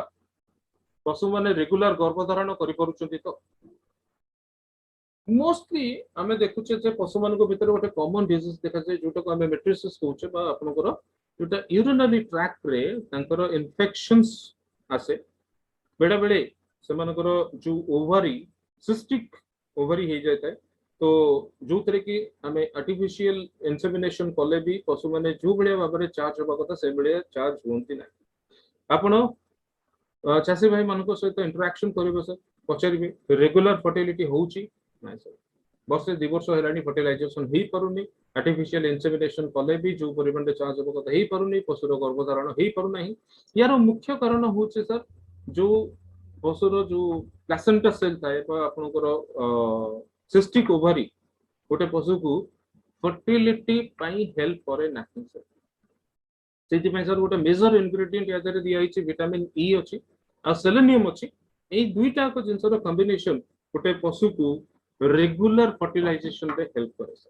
पशु माने रेगुलर गर्भधारण करि परुचंती। तो मोस्टली आमे देखुचे जे पशु मानको भितर गोटे कॉमन डिजीज देखा जाय जोटा को आमे मेट्रिसेस कहउचे बा आपनकर जोटा यूरिनरी ट्रैक्ट रे तांकर इन्फेक्शंस आसे। बेडा बेले से मानकर जो ओवरी सिस्टिक ओवरी हे जाय थाए। तो जो तरह की आमे आर्टिफिशियल इंसेमिनेशन कले भी पशु माने जो बळे भाबरे चार्ज होबा कथा से बळे चार्ज होंती ना। आपण चासी भाई मानको सहित इंटरेक्शन करिवे सर पचारिबे रेगुलर फर्टिलिटी होउची ना सर वर्षे 2 वर्ष हेलानी फर्टिलाइजेशन हेई परुनी आर्टिफिशियल इंसेमिनेशन कले भी जो परिमाण रे चार्ज होबा कथा हेई परुनी पशुर गर्भधारण हेई परु नाही। यार मुख्य कारण होउचे सर जो पशुर जो प्लासेंटा सेल थाए बा आपनकर सिस्टिक ओवरी गोटे पशु को फर्टिलिटी पई हेल्प करे नाही सर। सेति पई सर गोटे मेजर इंग्रेडिएंट या दरे दिया हिची विटामिन ई अछि आ सेलेनियम अछि। ए दुईटा को जिंसर कॉम्बिनेशन गोटे पशु को रेगुलर फर्टिलाइजेशन रे हेल्प करे सर।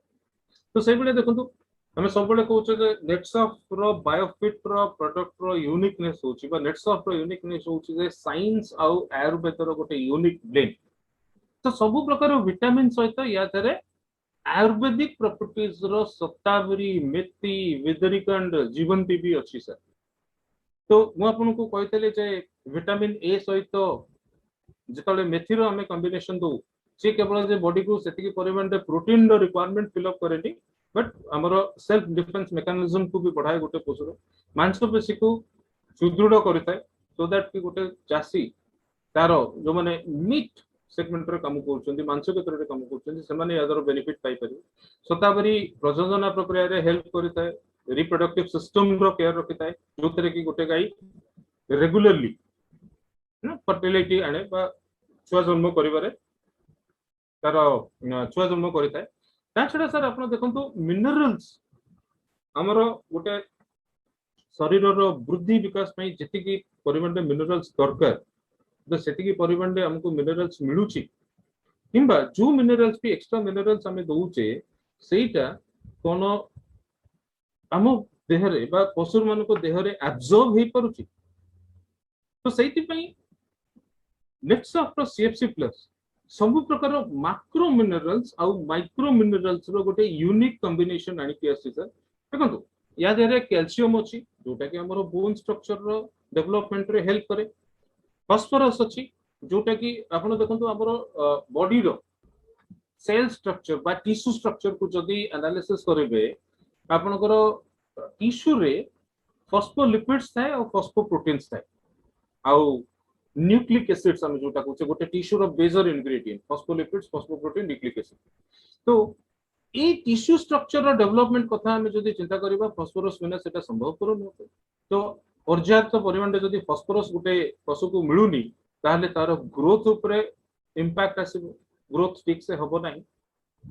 तो से बेले देखंतु हमें सब बेले कहउछे जे नेटसॉफ्ट रो बायोफिट रो प्रोडक्ट रो यूनिकनेस होछि बा नेटसॉफ्ट रो यूनिकनेस होछि जे साइंस आ आयुर्वेद रो गोटे यूनिक ब्लेंड। तो सब प्रकार विटामिन सहित या दरे आयुर्वेदिक प्रॉपर्टीज रो सत्तावरी मेथी विदरिकंड जीवंती भी अच्छी सर। तो मु आपन को कहतले जे विटामिन ए सहित जेतले मेथी रो हमें कॉम्बिनेशन दो से केवल जे बॉडी को सेतिकी परिमाण रे प्रोटीन रो रिक्वायरमेंट फिल अप करेनी बट हमर सेल्फ डिफेंस मेकानिज्म को भी बढ़ाए गोटे पशुर मांसपेशी को सुदृढ़ करथाय सो दैट कि गोटे चासी तारो जो माने मीट सेगमेंट रे काम करछन्ती मांस क्षेत्र रे काम करछन्ती से माने यादर बेनिफिट पाई परिबे। सतावरी प्रजनन प्रक्रिया रे हेल्प करथाय रिप्रोडक्टिव सिस्टम रो केयर रखिथाय जो तरह की गोटे गाय रेगुलरली फर्टिलिटी आने बा छुआ जन्म करिबारे तार छुआ जन्म करथाय। ता छडा सर आपण देखंतु मिनरल्स हमरो गोटे शरीर रो वृद्धि विकास पई जेतिकी परिमाण रे मिनरल्स दरकार तो सेतिकी परिमाण रे हमको मिनरल्स मिलुची किंबा जो मिनरल्स भी एक्स्ट्रा मिनरल्स हमें दउचे सेटा कोन हम देह रे बा पशु मान को देह रे एब्जॉर्ब हे परुची। तो सेति पई नेटसॉफ्ट रो सीएफसी प्लस सब प्रकार मैक्रो मिनरल्स आ माइक्रो मिनरल्स रो गोटे यूनिक कॉम्बिनेशन आनी के आसी सर। देखंतु या देह रे कैल्शियम अछि जोटा कि हमरो बोन स्ट्रक्चर रो डेवलपमेंट रे हेल्प करे। फास्फोरस अछि जोटा कि आपण देखंतु हमरो बॉडी रो सेल स्ट्रक्चर बा टिश्यू स्ट्रक्चर को जदि एनालिसिस करेंगे आपनकर टिश्यू रे फॉस्फोलिपिड्स थाए और फॉस्फोप्रोटीन्स थाए आउ न्यूक्लिक एसिड्स हम जोटा कहते गोटे टिश्यू रो बेजर ingredient phospholipids phosphoprotein nucleic acid तो ए टिश्यू स्ट्रक्चर रो डेवलपमेंट कथा हम जदि चिंता करबा फास्फोरस बिना सेटा संभव करो न तो पर्याप्त परिमाण जदि फास्फोरस गोटे पशु को मिलुनी ताहले तार ग्रोथ ऊपर इंपैक्ट आसीबो ग्रोथ ठीक से हबो नाही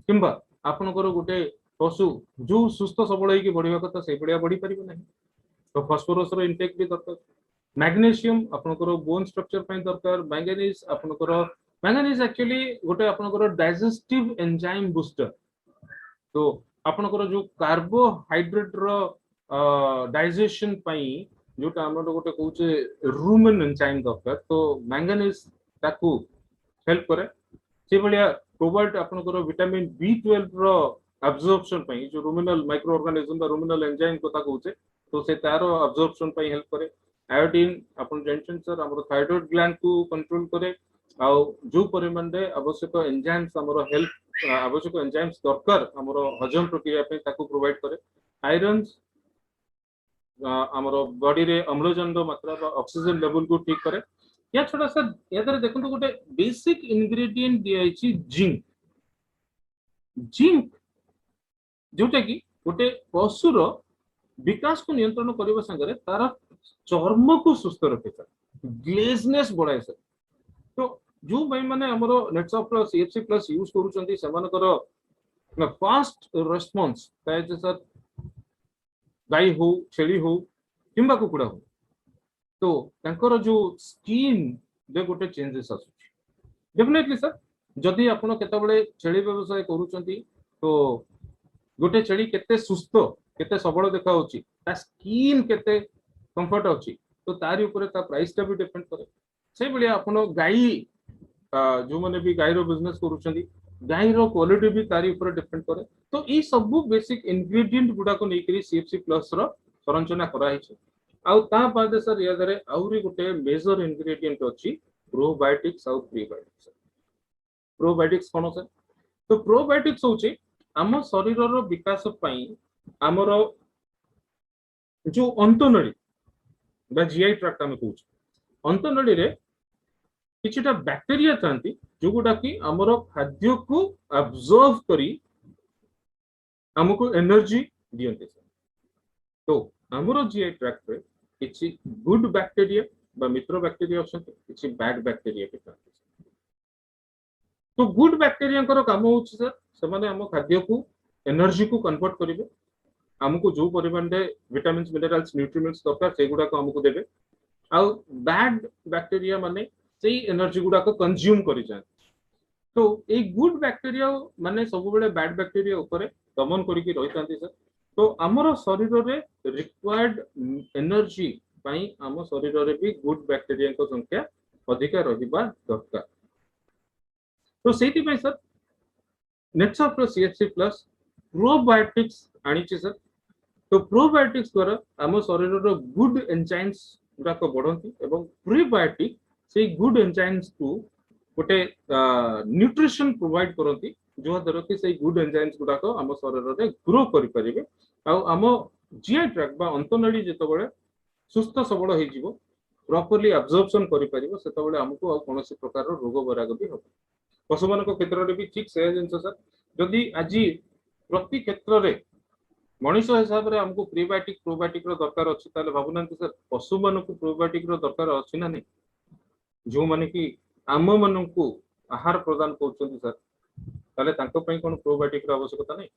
किंबा आपनकर गोटे पशु जो सुस्थ सबल होई बढ़िया कथा से बढ़िया बढ़ी परिबो नाही तो फास्फोरस रो इनटेक भी दरकार मैग्नीशियम आपनकर बोन स्ट्रक्चर पई दरकार मैंगनीज आपनकर मैंगनीज एक्चुअली गोटे आपनकर डाइजेस्टिव एंजाइम बूस्टर तो आपनकर जो कार्बोहाइड्रेट रो डाइजेशन पई जोटा हमर गोटे कहूचे रूमेन एंजाइम दरकार तो मैंगनीज ताकू हेल्प करे से भलिया कोबाल्ट आपनकर विटामिन B12 रो अब्जॉर्प्शन पई जो रूमिनल माइक्रो ऑर्गेनिज्म बा रूमिनल एंजाइम कोता कहूचे तो से तारो अब्जॉर्प्शन पई हेल्प करे आयोडीन अपन जानछन सर हमर थायराइड ग्लैंड को कंट्रोल करे आ जो परिमाण रे आवश्यक एंजाइम्स हमर हेल्प आवश्यक एंजाइम्स दरकार हमर हजम प्रक्रिया पे ताकू प्रोवाइड करे आयरन्स हमर बॉडी रे अम्लजान रो मात्रा बा ऑक्सीजन लेवल को ठीक करे या छोटा सा यादरे देखंतु गोटे बेसिक इंग्रेडिएंट दियाइछि जिंक जिंक जोटा कि गोटे पशुर विकास को नियंत्रण करबा संगे तार चर्म को सुस्थ रखे ग्लेजनेस बढ़ाए सर तो जो भाई माने हमरो Netsoft plus CFC plus use करूचंती सेमानकर फास्ट रेस्पॉन्स ताय जे सर गाई हो छेली हो किंबा कुकुड़ा हो तो तांकर जो स्किन दे गोटे चेंजेस आसु डेफिनेटली सर जदि आपण केतबेले छेली व्यवसाय करूचंती तो गोटे छेली केते सुस्थ केते सबल देखा होची ता स्किन केते कंफर्ट होची तो तारी ऊपर ता प्राइस ता भी डिपेंड करे से बलिया आपण गाई जो माने भी गाई रो बिजनेस करूचंती गाई रो क्वालिटी भी तारी ऊपर डिपेंड करे तो ई सब बेसिक इंग्रेडिएंट गुडा को नेकरी सीएफसी प्लस रो संरचना करा हिचे आउ ता बाद सर यादरे आउरी गोटे मेजर इंग्रेडिएंट अछि प्रोबायोटिक्स आउ प्रीबायोटिक्स प्रोबायोटिक्स कोन सर तो प्रोबायोटिक्स होची आम शरीर रो विकास पई हमरो जो अंतनळी बा जीआई ट्रैक्ट हम कहूछ अंतनळी रे किछटा बैक्टीरिया थांती जो गुडा की हमरो खाद्य को अब्जॉर्ब करी हमको एनर्जी दियंते तो हमरो जीआई ट्रैक्ट रे किछि गुड बैक्टीरिया बा मित्र बैक्टीरिया अछंती किछि बैड बैक्टीरिया के थांती तो गुड बैक्टीरिया कर काम होछि सर से माने हम खाद्य को एनर्जी को कन्वर्ट करिवे हमको जो परिमाण रे विटामिन्स मिनरल्स न्यूट्रिएंट्स दरकार से गुडा को हमको देबे आ बैड बैक्टीरिया माने सेही एनर्जी गुडा को कंज्यूम करि जाय तो ए गुड बैक्टीरिया माने सब बेले बैड बैक्टीरिया ऊपर दमन करि कि रहितांती सर तो हमर शरीर रे रिक्वायर्ड एनर्जी पई हम शरीर रे भी गुड बैक्टीरिया को संख्या अधिक रहिबा दरकार तो सेति पई sir Netsoft plus CFC plus probiotics आनी सर तो प्रोबायोटिक्स द्वारा आम शरीर गुड एंजाइम्स गुड़ाक बढ़ती एवं प्रीबायोटिक से गुड एंजाइम्स को गोटे न्यूट्रिशन प्रोवाइड करती जो द्वारा कि से गुड एंजाइम्स गुड़ाक आम शरीर में ग्रो करें आम जीआई ट्रैक्ट बा अंतनळी जेतबेले सुस्थ सबल हो प्रॉपर्ली अब्जॉर्प्शन करि सेतबेले हमको कौन प्रकार रोग बराग भी हम पशु मान क्षेत्र में भी ठीक से जिन सर जदि आज प्रति क्षेत्र में मनीष हिसाब से हमको प्रीबायोटिक प्रोबायोटिक दरकार अच्छी ताले भावुना सर पशु मान को प्रोबायोटिक दरकार अच्छी ना नहीं जो माने कि आम मान को आहार प्रदान कर सर ताले तांको पई कोन प्रोबायोटिक आवश्यकता नहीं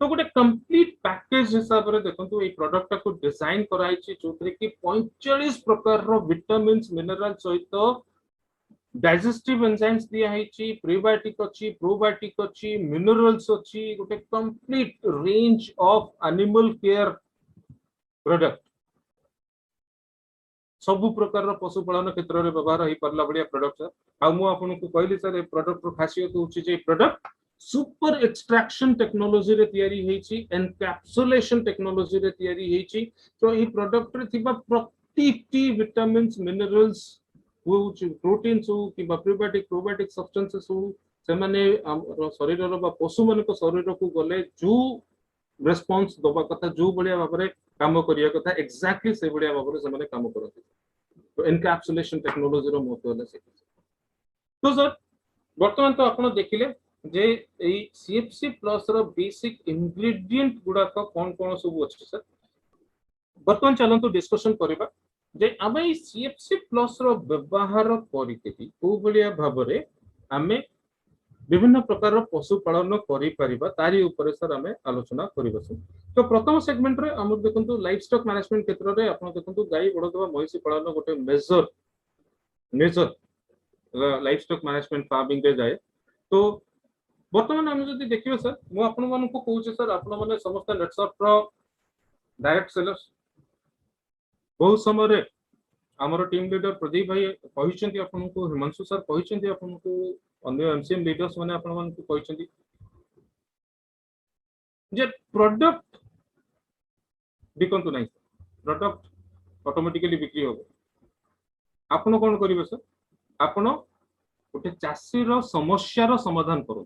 तो गोटे कंप्लीट पैकेज हिसाब रे देखंतु ए प्रोडक्ट को डिजाइन कराई छि जोथरे कि 45 प्रकार रो विटामिन्स मिनरल सहित डाइजेस्टिव एंजाइम्स दिया है प्रीबायोटिक अच्छी प्रोबायोटिक अच्छी मिनरल्स अच्छी गोटे complete range of animal care product सब प्रकार पशुपालन क्षेत्र में व्यवहार हो पारा भाया प्रोडक्ट सर आपको कहली सर ए प्रोडक्ट खासियत होची जे प्रोडक्ट सुपर एक्सट्रैक्शन टेक्नोलॉजी रे तयारी हेची एनकैप्सुलेशन टेक्नोलॉजी रे तयारी हेची तो ए प्रोडक्ट रे थिबा प्रत्येकटी विटामिन्स मिनरल्स प्रोटीन्स हो कि प्रीबायोटिक प्रोबायोटिक सब्सटेंसेस हो से माने शरीर रो पशु मान शरीर को गले जो रेस्पॉन्स दबा कथा जो बलिया भाव में काम करिया कथा एक्जाक्टली से बलिया भाव में से काम करते तो एनकैप्सुलेशन टेक्नोलॉजी रो महत्व है से तो सर वर्तमान तो आपण देखिले जे ए सीएफसी प्लस रो बेसिक इंग्रेडिएंट गुडा का कौन कौन सब अछि सर वर्तमान चलंतु डिस्कशन करबा जे आमे ई सीएफसी प्लस रो व्यवहार करिकेति को बलिया भाव में आमे विभिन्न प्रकार पशुपालन करिपरिबा तारी ऊपर सर आमे आलोचना करिबा तो प्रथम सेगमेंट रे हम देखंतु लाइफ स्टॉक मैनेजमेंट क्षेत्र रे आपण देखंतु गाई बड़दवा महिषी पालन गोटे major livestock management farming रे जाए तो वर्तमान हम जदि देखियो सर मु आपण मन को कहूछ सर आपण माने समस्त नेटसॉफ्ट रो डायरेक्ट सेलर्स बहुत समय रे हमर टीम लीडर प्रदीप भाई कहिसेंती आपण को हिमांशु सर कहिसेंती आपण को अन्य एमसीएम लीडर्स माने आपण मन को कहिसेंती जे प्रोडक्ट बिकंतु नहीं प्रोडक्ट ऑटोमेटिकली बिक्री हो आपण कोन करिवे सर आपण गोटे चाषी रो समस्या रो समाधान करू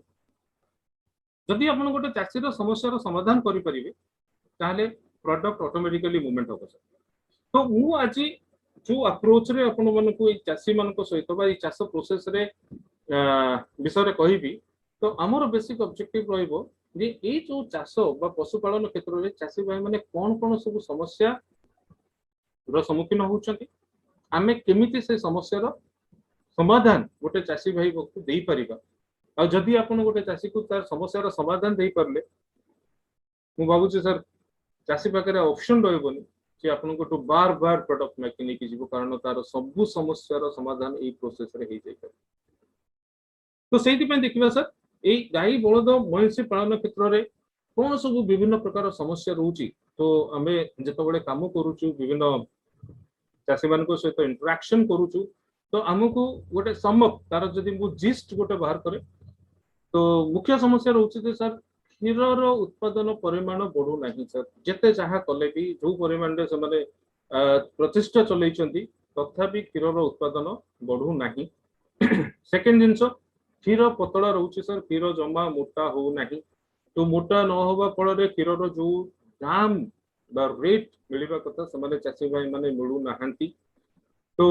जदि आपण गोटे चाषी रो समस्या रो समाधान करि परिबे ताले प्रोडक्ट ऑटोमेटिकली मूवमेंट हो सर तो मु आज जो अप्रोच रे आपण मन को चाषी मान को सहित बा चाष प्रोसेस रे विषय रे कहिबी तो हमर बेसिक ऑब्जेक्टिव रहइबो जे ए जो चाष बा पशुपालन क्षेत्र रे चाषी भाई माने कोन कोन सब समस्या रो सम्मुखीन होउछंती आमे केमिति से समस्या रो समाधान गोटे चाषी भाई को देई परिबा आ जदि आपण गोटे चाषी को तार समस्या रो समाधान देई परले मु बाबू सर चाषी पाखरे ऑप्शन रहइबोनी कि आपण को तो बार बार प्रोडक्ट मेकिंग की जीवो कारण तार सब समस्या रो समाधान ए प्रोसेस रे हे जाय तो सेति पे देखिबा सर ए गाई बळद महिषी पालन क्षेत्र रे कोन सब विभिन्न प्रकार समस्या रहउची तो हमें जतबेले काम करूछु विभिन्न चाषी मान को सहित इंटरेक्शन करूछु तो हमको गोटे समप तार जदि मु जिस्ट गोटे बाहर करे तो मुख्य समस्या रहउची जे सर क्षीर उत्पादन परिमाण बढ़ू ना सर जिते जहाँ कले भी जो परिमाण से माने प्रतिष्ठा चलैछंती तथापि क्षीर उत्पादन बढ़ू ना सेकेंड जिनस क्षीर पतला रहउची सर क्षीर जमा मोटा हो नाही तो मोटा न होबा फल क्षीर जो दाम बा रेट मिलवा कथा से चाषी भाई माने मिलू नाहांती तो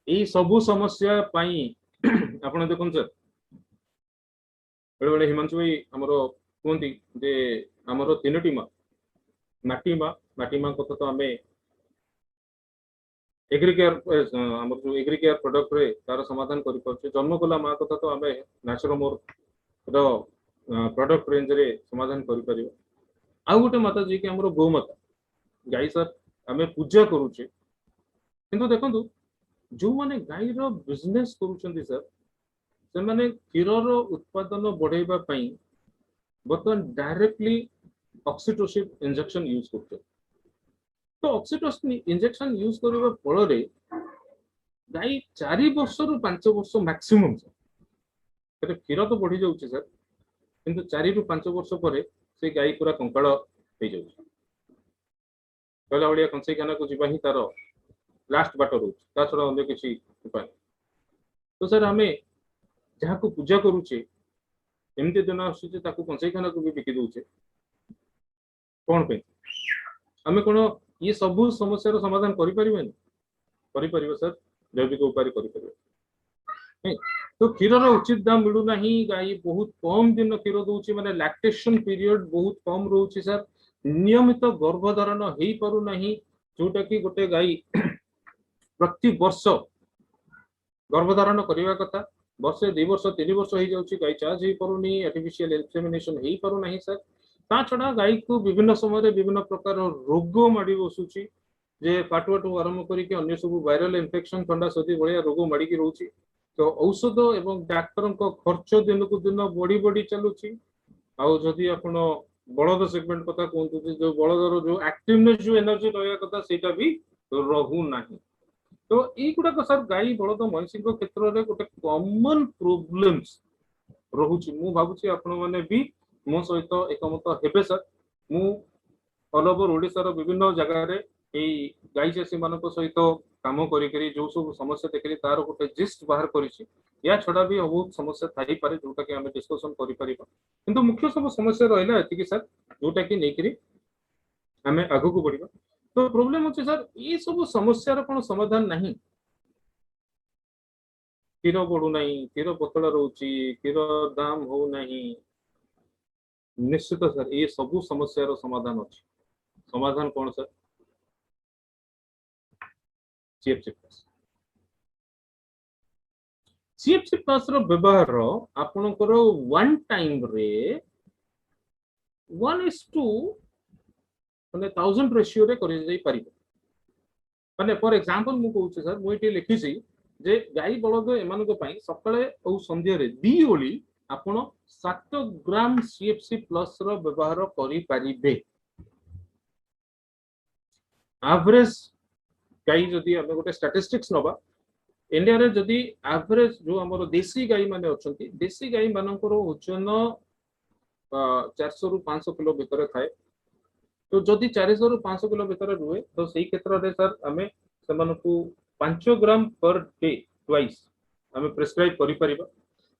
यही सबू समस्या पाई आपण देखुन सर बेले बेले हिमांशु भाई हमर कहती जे आमर तीनोटी माटी माँ कथा तो आम एग्रिकेयर आमर जो एग्रिकेयर प्रोडक्ट रे तार समाधान कर जन्म कला माँ कथा तो आम नेचुरोमोर प्रोडक्ट रेंज रे समाधान कर आउ गोटे माता जी कि आमर गोमाता गाई सर आम पूजा करुचे किंतु देखंतु जो माने गाई रो बिजनेस करूछंती सर से माने क्षीर रो उत्पादन बढ़ाइबा पई बर्तमान डायरेक्टली ऑक्सीटोसिन इंजेक्शन यूज करते तो ऑक्सीटोसिन इंजेक्शन यूज करबा फल रे गाई 4 वर्ष रु 5 वर्ष मैक्सिमम सर क्षीर तो बढ़ी जाउची सर किंतु 4 रु 5 वर्ष पर से गाई पूरा कंकाल हो जाउची कहला बलिया कंसई खाना को जीवा ही तार लास्ट बाट रोच ता छडा अन्य किसी उपाय तो सर हमें जहाँ को पूजा करूचे एमती दिन आसुचे ताकू कंसई खाना को भी बिकी दउचे कोन पे हमें कोन ये सब समस्या रो समाधान करि परिबेन करि परिबो सर जैविक उपाय करि परिबो तो क्षीर रो उचित दाम मिलू नाही गाई बहुत कम दिन क्षीर दउची माने लैक्टेशन पीरियड बहुत कम रहउची सर नियमित गर्भधारण हेई पारु नाही जोटा कि गोटे गाई प्रति वर्ष गर्भधारण करबा कथा वर्षे 2 वर्ष 3 वर्ष हो जाउची गाई चार्ज हे परुनी आर्टिफिशियल इंसेमिनेशन हे परु नाही सर ता छडा गाई को विभिन्न समय रे विभिन्न प्रकार रोग माडी बसुची जे पाटवाटू आरंभ करिके अन्य सब वायरल इन्फेक्शन ठंडा सर्दी भलिया रोग माडी की रहउची तो औषध एवं डाक्टर को खर्च दिन को दिन बढ़ी बढ़ी चलुची आ जदि आपण बलद सेगमेंट कथा कहतु जो बलदर जो एक्टिवनेस जो एनर्जी रहया कथा सेटा भी रहू नाही तो गुड़ाक सर गाई बलद महिषी क्षेत्र में गोटे कॉमन प्रोब्लेम्स रहुची मु भाबुची आपण माने भी मो सहित एकमत हेबे सर मु ऑल ओवर ओडिसा रो विभिन्न जगह रे एई गाई चाषी मान सहित काम करी जो सब समस्या देखिए तार गोटे जिस्ट बाहर करिछि या छड़ा भी बहुत समस्या थाई पारे जोटा कि हमें डिस्कशन करि परिबा किंतु मुख्य सब समस्या रहला एति कि सर जोटा कि नेकरी हमें आगु को बढ़िबा तो प्रॉब्लम होछि सर ये सब समस्या रो कोन समाधान नहीं क्षीर बढ़ू नहीं क्षीर पतला रोची क्षीर दाम हो नहीं निश्चित सर ये सब समस्या रो समाधान अछि समाधान कौन sir CFC plus CFC plus रो व्यवहार आपनकर वन टाइम रे 1:2 माने 1000 रेशियो रे करि जाई परिबो माने फॉर एग्जांपल मु कहू सर मु एटी लिखिसी जे गाई बळद एमानको पई सकाळे औ संध्या रे दी ओली आपण 7 ग्राम सीएफसी प्लस रो व्यवहार करि परिबे एवरेज गाई जदि हम गोटे स्टैटिस्टिक्स नबा इंडिया रे जदि एवरेज जो हमर देसी गाई माने अछंती देसी गाई मानकर ओजन 400 रु 500 किलो भीतर थाए तो जदि 400 रु 500 किलो भीतर रुए तो सही क्षेत्र रे सर हमें सेमानकु 5 ग्राम पर डे ट्वाइस हमें प्रिस्क्राइब करि परिबा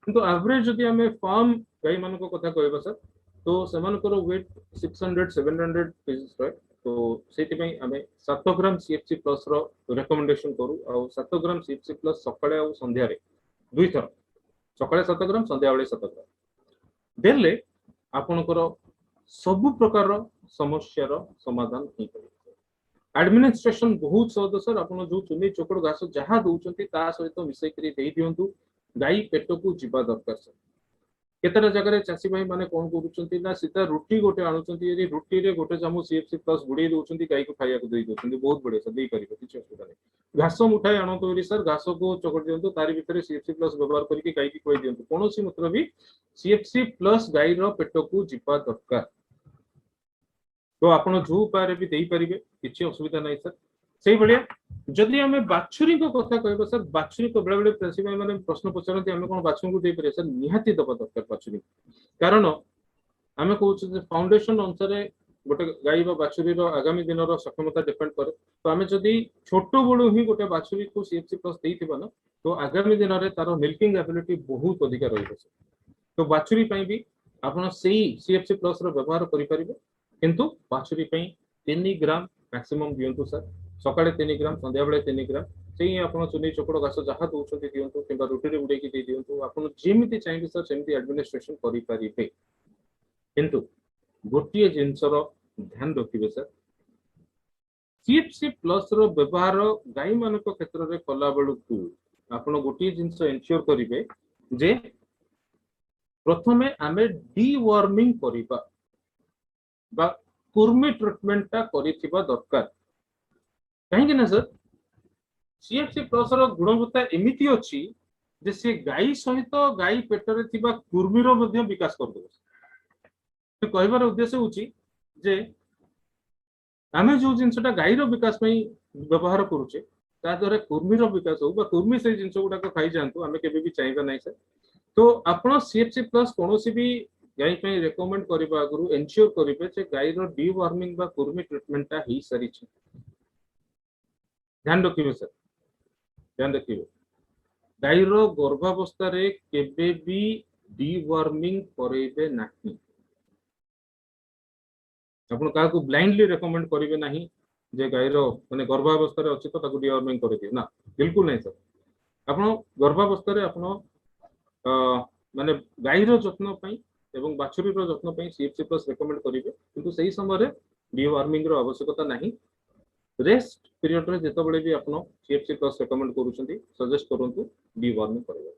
किंतु एवरेज जदि हमें फार्म गाई मानको कथा कहबा सर तो सेमानकर वेट 600 700 केजीस रहे तो सेति पई हमें 7 ग्राम सीएफसी प्लस रो रिकमेंडेशन करू और 7 ग्राम सीएफसी प्लस सकाळे और संध्या रे दुई थर सकाळे 7 ग्राम संध्या बेले 7 ग्राम देले आपनकर सब प्रकार समस्या रो समाधान हो पारे एडमिनिस्ट्रेशन बहुत सहज सर आपण जो चुनी चोकड़ घास जहाँ दउचंती ता सहित मिसै करी देई दियंतु गाई पेट को जीवा दरकार सर केतरा जगह चाषी भाई माने कोन करूचंती ना सीधा रुटी गोटे आणुचंती यदि रुटी रे गोटे चामच सीएफसी प्लस गुडी दउचंती गाई को खाइया को देई दउचंती बहुत बढिया सर देई परिबो किछ असुविधा नै घास मुठाई आणतो यदि सर घास को चोकड़ दियंतु तारि भितरे सीएफसी प्लस व्यवहार करके गाई की खोई दियंतु कोनोसी मतलब भी सीएफसी प्लस गाई रो पेट को जीवा दरकार तो आपण जो उपाय भी देई परिबे किछि असुविधा नै सर सेही बढिया जदि हमें बाछुरी को कथा कहबो सर बाछुरी को बेले बेले प्रेसी भाई माने प्रश्न पचारती हमें कोन बाछुरी को दे परिबे सर निहाती दबा दरकार बाछुरी कारण हमें कहू जे फाउंडेशन अनुसार गोटे गाई बा बाछुरी रो आगामी दिन रो सक्षमता डिपेंड करे तो हमें जदि छोटो बड़ो ही गोटे बाछुरी को सीएफसी प्लस देइथिबा ना तो आगामी दिन रे तारो मिल्किंग एबिलिटी बहुत अधिक रहइबो तो बाछुरी पई भी आपण सेही सीएफसी प्लस रो व्यवहार करि परिबे किंतु बाछुरी पई 3 ग्राम मैक्सिमम दियंतु सर सकाळे 3 ग्राम संध्या बेले 3 ग्राम सेही आपण चुनी चोकड़ घास जहाँ दउछंती दियंतु किबा रुटी रे उडे की दे दियंतु आपण जेमिति चाहिबे सर सेमिति एडमिनिस्ट्रेशन करि परिबे किंतु गोटिए जिनसर ध्यान रखिबे सर सीएफसी प्लस रो व्यवहार गाई मानक क्षेत्र रे कला बेलु आपण गोटिए जिनस एन्श्योर करिवे जे प्रथमे आमे डीवर्मिंग करिबा बा कुर्मी ट्रीटमेंट ता करिथिबा दरकार कहीं ना सर सीएफसी प्लस रो गुणवत्ता एमिति अछि जे से गाई सहित गाई पेटरे थिबा कुर्मी रो मध्ये विकास कर देबो तो कहबार उद्देश्य होची जे आमे जो जिनसटा गाई रो विकास पई व्यवहार करूचे ता द्वारा कुर्मी रो विकास हो बा कुर्मी से जिनस गुडा को खाई जानतो आमे केबे भी चाहिबा नै सर तो आपण सीएफसी प्लस कोनोसी भी गाई पई रेकमेंड करबा आगु एन्श्योर करिवे जे गाई रो डीवर्मिंग बा कुर्मी ट्रीटमेंट ता ही सरी छै ध्यान रखिबे सर ध्यान रखिबे गाई रो गर्भावस्था रे केबे भी डीवर्मिंग करेबे नाही आपण का को ब्लाइंडली रेकमेंड करिवे नाही जे गाई रो माने गर्भावस्था रे अछि तो ताकू डीवर्मिंग करि दियो ना बिल्कुल नहीं सर आपण गर्भावस्था रे आपण माने गाई रो जत्न पई एवं बाछुरी रो जत्न पई सीएफसी प्लस रेकमेंड करिवे किंतु सही समय रे डीवर्मिंग रो आवश्यकता नाही रेस्ट पीरियड रे जेतो बळे भी आपण सीएफसी प्लस रेकमेंड करूछंती सजेस्ट करंतु डीवर्मिंग करबा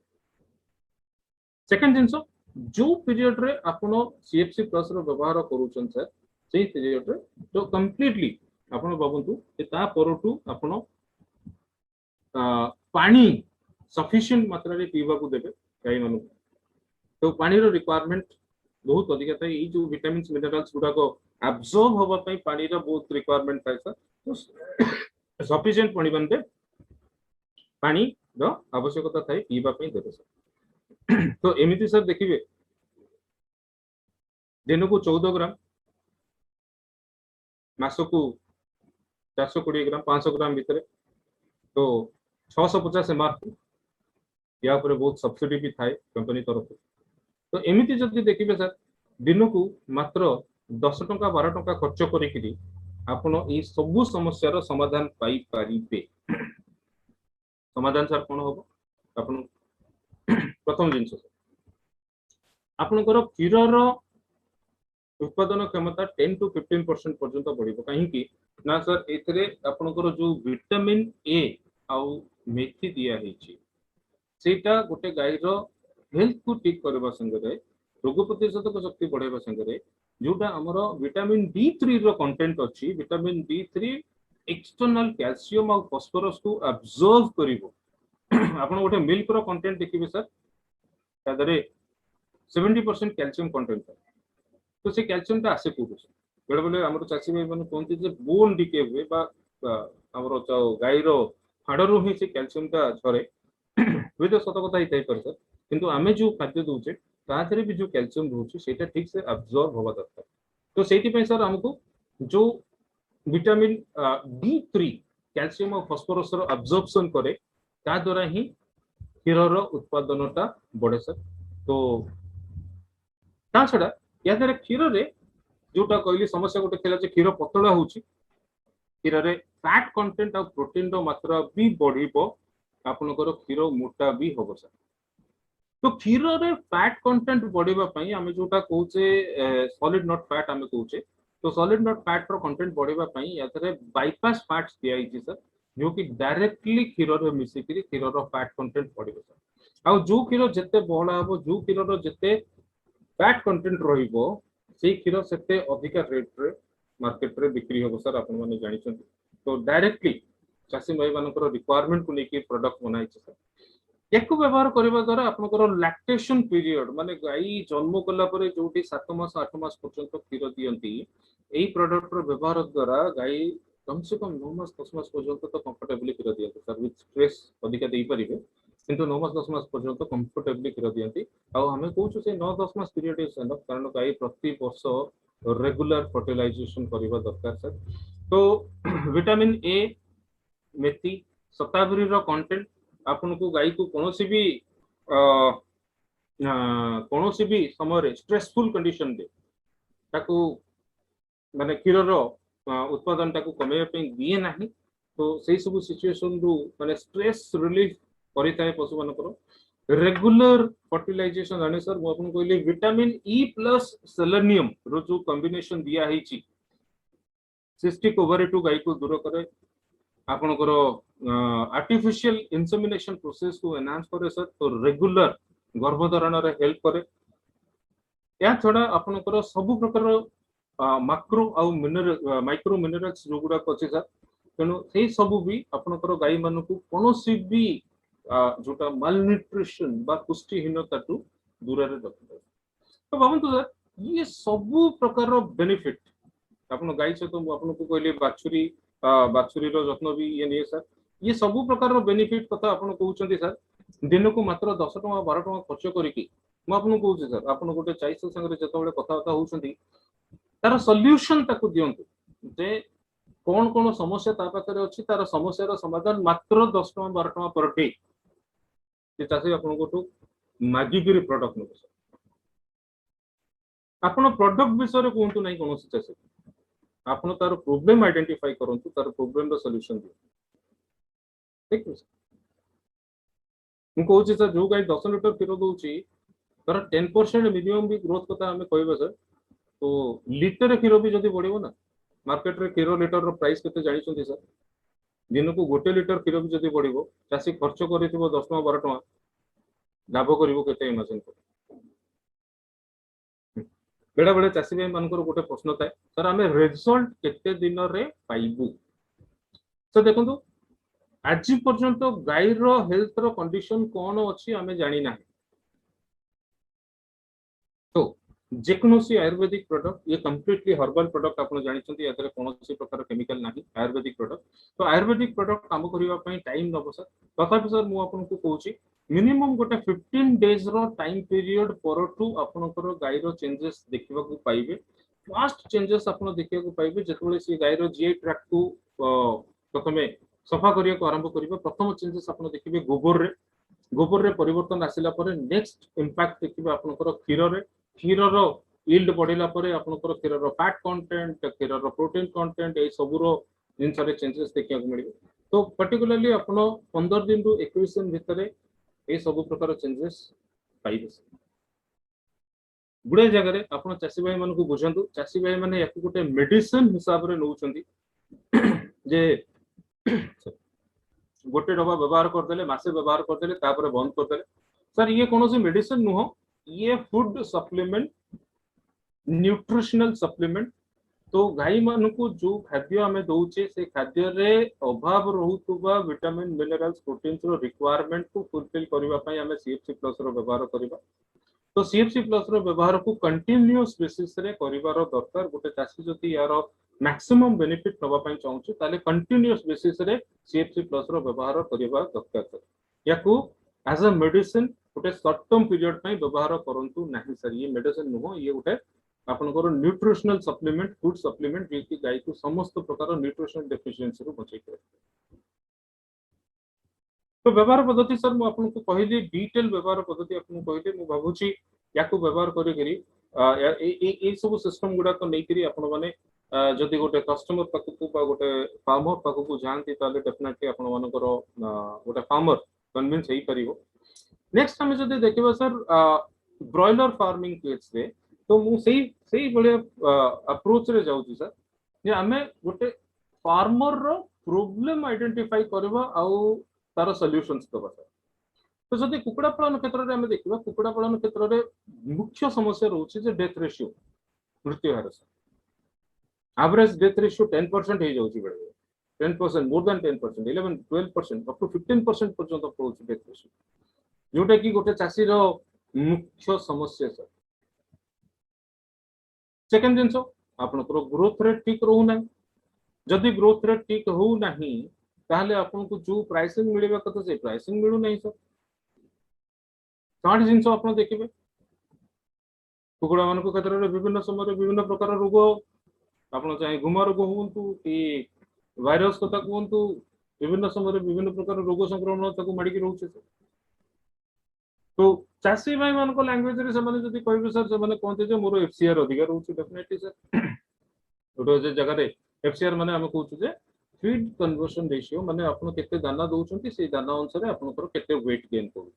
सेकंड जिंस जो पीरियड रे आपण सीएफसी प्लस रो व्यवहार करूछन सर सेही पीरियड रे तो कंप्लीटली आपण बाबंतु ता परटू आपण पानी सफिशिएंट मात्रा रे पीवा को देबे गाई मानु तो पानी रो रिक्वायरमेंट बहुत अधिक था ये जो विटामिन्स मिनरल्स गुडा को एब्जॉर्ब होबा पई पानी रो बहुत रिक्वायरमेंट था सर तो सफिशिएंट पानी बनते पानी रो आवश्यकता थाई पीवा पई देबे सर तो एमिति सर देखिबे दिन को 14 ग्राम मास को 420 ग्राम 500 ग्राम भितर तो 650 एमआरपी या ऊपर बहुत सब्सिडी भी थाए कंपनी तरफ तो एमिति जदि देखिबे सर दिन को मात्र 10 टंका 12 टंका खर्च करिकरी आपण ए सब समस्यार समाधान पाई पारिबे समाधान सर कोन होबो आपण प्रथम जिंस आपनकर क्षीरर उत्पादन क्षमता 10 to 15% पर्यंत बढ़िबो काहे कि ना सर एथरे आपनकर जो विटामिन ए आउ मेथी दिया हेछि सेटा गोटे गाईर हेल्थ को ठीक करबा संगे रोग प्रतिरोधक शक्ति बढ़ाइबा संगे जोटा हमर विटामिन D3 रो कंटेंट अछि विटामिन D3 एक्सटर्नल कैल्शियम और फास्फोरस को अब्जॉर्ब करिवो आपण गोटे मिल्क रो कंटेंट देखिबे सर तादरे 70% कैल्शियम कंटेंट तो से कैल्शियम ता आसे कोठु बेले बेले हमर चासी भाई माने कोनती जे बोन डिके हुए बा हमर गाई रो हाडरो ही से कैल्शियम ता झरे हुए तो सत कथा हिताई पर सर किंतु आमे जो खाद्य दोचे ताथरे भी जो कैल्शियम रहउछि सेटा ठीक से अब्जॉर्ब होबा दरकार तो सेति पे सर हमको जो विटामिन D3 कैल्शियम और फास्फोरस रो अब्जॉर्प्शन करे ता द्वारा ही क्षीरर उत्पादनटा बढ़े सर तो ता छडा या द्वारा क्षीर रे जोटा कहली समस्या गोटे थिला जे क्षीर पतला होउछि क्षीर रे फैट कंटेंट और प्रोटीन रो मात्रा भी बढ़िबो आपनकर क्षीर मोटा भी होबो सर तो क्षीर रे फैट कंटेंट बढ़िबा पई हमें जोटा कहूचे सॉलिड नॉट फैट हमें कहूचे तो सॉलिड नॉट फैट रो कंटेंट बढ़िबा पई या थरे बाईपास फैट्स दिया हिची सर जो कि डायरेक्टली क्षीर रे मिसी करी क्षीर रो फैट कंटेंट बढ़िबो सर आ जो क्षीर जते बहला हबो जो क्षीर रो जते फैट कंटेंट रहिबो सेही क्षीर सेते अधिका रेट रे मार्केट रे बिक्री होबो सर आपण माने जानि छथि तो डायरेक्टली चासी भाई मानकर रिक्वायरमेंट को लेके प्रोडक्ट बनाई सर एको व्यवहार करबा द्वारा आपनकर लैक्टेशन पीरियड माने गाई जन्म कला परे जोटी 7 मास 8 मास पर्यंत क्षीर दियंती एही प्रोडक्ट रो व्यवहार द्वारा गाई कम से कम 9 मास 10 मास पर्यंत तो कंफर्टेबली क्षीर दियंती सर विथ स्ट्रेस अधिका देई परिबे किंतु 9 मास 10 मास पर्यंत कंफर्टेबली क्षीर दियंती आ हमें कहूछु से 9 10 मास पीरियड इज एनफ कारण गाई प्रति वर्ष रेगुलर फर्टिलाइजेशन करबा दरकार सर तो vitamin A methi shatavari row content आपन को गाई को कोनोसी भी समय रे स्ट्रेसफुल कंडीशन दे ताकू माने क्षीर रो उत्पादन ताकू कमे पे दिए नाही तो सेही सब सिचुएशन रु माने स्ट्रेस रिलीफ करिताय पशु मानकर रेगुलर फर्टिलाइजेशन आने सर मु आपन कहले विटामिन ई प्लस सेलेनियम रो जो कॉम्बिनेशन दिया हिची सिस्टिक ओवरी टू गाई को दूर करे आपनकर आर्टिफिशियल इंसेमिनेशन प्रोसेस को एनहांस करे सर तो रेगुलर गर्भधारण रे हेल्प करे या छडा आपनकर सब प्रकार मैक्रो और मिनरल माइक्रो मिनरल्स जो गुडा अछि सर तेनु सेही सब भी आपनकर गाई मानु को कोनोसी भी जोटा मालन्यूट्रिशन बा पुष्टिहीनता टू दूर रे रखते तो भावंतु सर ये सब प्रकार बेनिफिट आपन गाई से तो आपन को कहले बाछुरी रो जत्न भी ये नहीं सर ये सब प्रकार बेनिफिट कथा आपन कहउछंती सर दिन को मात्र 10 टका 12 टका खर्च करिकी म आपन कहउछ सर आपन गोटे चाइस संगे जतबेले कथा कथा होउछंती तार सॉल्यूशन ताकू दियंतु जे कोन कोन समस्या ता पाखरे अछि तार समस्या रो समाधान मात्र 10 टका 12 टका पर डे जे चासी आपन गोटू मागिगिरी प्रोडक्ट न सर आपन प्रोडक्ट विषय रे कोंतु नै कोनोसी चासी आपन तार प्रॉब्लम आइडेंटिफाई करंतु तार प्रॉब्लम रो सॉल्यूशन दियो ठीक है मु कहूची सर जो गाय 10 लीटर क्षीर दउची तार 10% मिनिमम भी ग्रोथ कथा हमें कहबा सर तो लीटर क्षीर भी जदी बढ़िबो ना मार्केट रे क्षीर लीटर रो प्राइस केते जानि छथि सर दिन को 1 लीटर क्षीर भी जदी बढ़िबो चासी खर्च करिथिबो 10 टका 12 टका लाभ करिवो केते इमेजिन कर बेड़ा बेड़ा चासी भाई मानकर गोटे प्रश्न थाए सर आमे रिजल्ट केते दिन रे पाइबु सर देखंतु आज पर्यंत गाई रो हेल्थ रो कंडीशन कोन अछि आमे जानि ना तो जेकोनोसी आयुर्वेदिक प्रोडक्ट ये कंप्लीटली हर्बल प्रोडक्ट आपण जानि छथि एतरे कोनोसी प्रकार केमिकल नाही आयुर्वेदिक प्रोडक्ट तो आयुर्वेदिक प्रोडक्ट काम करिवा पई टाइम नबो सर तथापि सर मु आपन को कहूची मिनिमम गोटे 15 डेज रो टाइम पीरियड परटू आपनकर गाई रो चेंजेस देखिबा को पाइबे फास्ट चेंजेस आपण देखिया को पाइबे जेतबेले सी गाय रो जीआई ट्रैक्ट को प्रथमे सफा करिया को आरंभ करिबा प्रथम चेंजेस आपण देखिबे गोबर रे परिवर्तन आसिला परे नेक्स्ट इंपैक्ट देखिबे आपनकर क्षीर रो यील्ड बढ़िला परे आपनकर क्षीर रो फैट कंटेंट क्षीर रो प्रोटीन कंटेंट ए सब रो जिनस रे चेंजेस देखिया को मिलिबे तो पर्टिकुलरली आपण 15 दिन रु 21 दिन भितरे ए सब प्रकार चेंजेस पाइबे गुड़े जगह आप चाषी भाई मान को बुझातु चाषी भाई मैंने गोटे मेडिसिन हिसाब से नौकरी जे गोटे डब्बा व्यवहार करदे मसे व्यवहार करदे बंद करदे सर ये कौन मेडिसिन नुह ये फूड सप्लीमेंट न्यूट्रिशनल सप्लीमेंट तो गाई मान को जो खाद्य आम दौचे से खाद्य रे अभाव रोहुतुबा विटामिन मिनरल्स प्रोटीन्स रो रिक्वायरमेंट को फुलफिल करबा आम सीएफसी प्लस रो व्यवहार करबा तो सीएफसी प्लस रो व्यवहार को कंटिन्यूअस बेसिस रे करिवार दरकार गोटे चाषी जति यार मैक्सिमम बेनिफिट नबा पई चाहूची ताले कंटिन्यूअस बेसिस रे सीएफसी प्लस रो व्यवहार करिवा दरकार याकू एज अ मेडिसिन गोटे शॉर्ट टर्म पीरियड पई व्यवहार करंतु नाही सर ये मेडिसिन नुह ये गोटे आपनकर न्यूट्रिशनल सप्लीमेंट फूड सप्लीमेंट जे कि गाय को समस्त प्रकार न्यूट्रिशनल डेफिशिएंसी रो बचै करे तो व्यवहार पद्धति सर मु आपको कहली डिटेल व्यवहार पद्धति आपको कहली मु भाबुची याकू व्यवहार करी करी ए सब सिस्टम गुडा को नै करी आपण माने जदि गोटे कस्टमर पाखु बा गोटे फार्मर पाखु जानती ताले डेफिनेटली आपण मानकर गोटे फार्मर कन्विंस हेई परिबो नेक्स्ट हम जदि देखिबा सर ब्रॉयलर फार्मिंग केस रे तो मु सेही बळे अप्रोच रे जाउची सर जे हमें गोटे फार्मर रो प्रॉब्लम आइडेंटिफाई करबा आउ तार सॉल्यूशंस दबा सर तो जदि कुकुड़ा पालन क्षेत्र में देखा कुकुड़ा पालन क्षेत्र में मुख्य समस्या रोचे जे डेथ रेशियो मृत्यु हार एवरेज डेथ रेशियो 10% हो जाउची बेले 10% मोर देन 10% 11 12% अप टू 15% पर्यंत पहुंची डेथ रेशियो जोटा कि गोटे चाषी रो मुख्य समस्या सर सेकंड जिंस आपनकर ग्रोथ रेट ठीक रहू ना जदि ग्रोथ रेट ठीक हो नाही ताहले आपन को जो प्राइसिंग मिलबा कथा से प्राइसिंग मिलू नहीं सर थर्ड जिंस आपन देखिबे कुकुड़ा मान को क्षेत्र में विभिन्न समय विभिन्न प्रकार रोग आपन चाहे घुमा रोग होंतु कि वायरस कथा कहंतु विभिन्न समय विभिन्न प्रकार रोग संक्रमण ताको माड़ी के रहउछे तो चाषी भाई मान को लैंग्वेज रे से माने जदी कहबे सर से माने कहते जे मोर एफसीआर अधिकार रहउछे डेफिनेटली सर ओटो जे जगह रे एफसीआर माने हम कहउछु जे फीड कन्वर्शन रेशियो माने आपण केते दाना दउछंती से दाना अनुसार आपनकर केते वेट गेन करूछ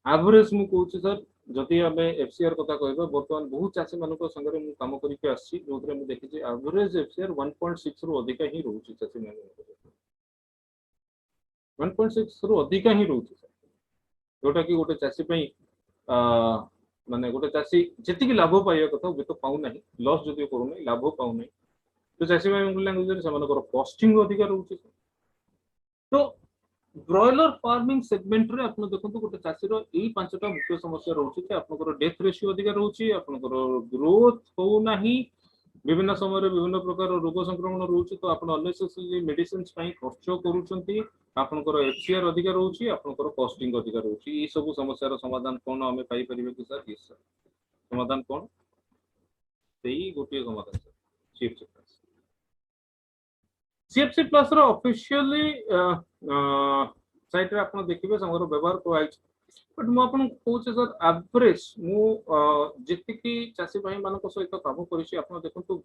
एवरेज मु कहउछु सर जदि हमें एफसीआर कथा कहबे वर्तमान बहुत चाषी मानको संगे मु काम करि के आसी जोतरे मु देखि जे एवरेज एफसीआर 1.6 रु अधिक ही रहउछ चाषी मानको 1.6 रु अधिक ही रहउछ जोटा कि गोटे चाषी पई माने गोटे चाषी जेतिकी लाभ पाइया कथा वे तो पाउ नाही लॉस जदि करू नाही लाभ पाउ नाही तो चाषी भाई लैंग्वेज से कॉस्टिंग अधिक रोचे तो ब्रॉयलर फार्मिंग सेगमेंट रे आपण देखंतु गोटे चाषी रो एई पांचटा मुख्य समस्या रोचे कि आपनकर डेथ रेशियो अधिक रोचे आपनकर ग्रोथ हो नाही विभिन्न समय विभिन्न प्रकार रोग संक्रमण रोचे तो आपण अननेसेसरी मेडिसिन्स पई खर्च करूछंती आपनकर एफसीआर अधिक रोचे आपनकर कॉस्टिंग अधिक रोचे ई सब समस्या रो समाधान कोन हमें पाई परिबे कि सर यस सर समाधान कोन सेही गोटे समाधान सर सीएफसी प्लस रो ऑफिशियली साइट रे आपण देखिबे संगर व्यवहार को आइ बट मु आपण कहूचे सर एवरेज मु जेतिकी चासी भाई मानक सहित काम करिछि आपण देखंतु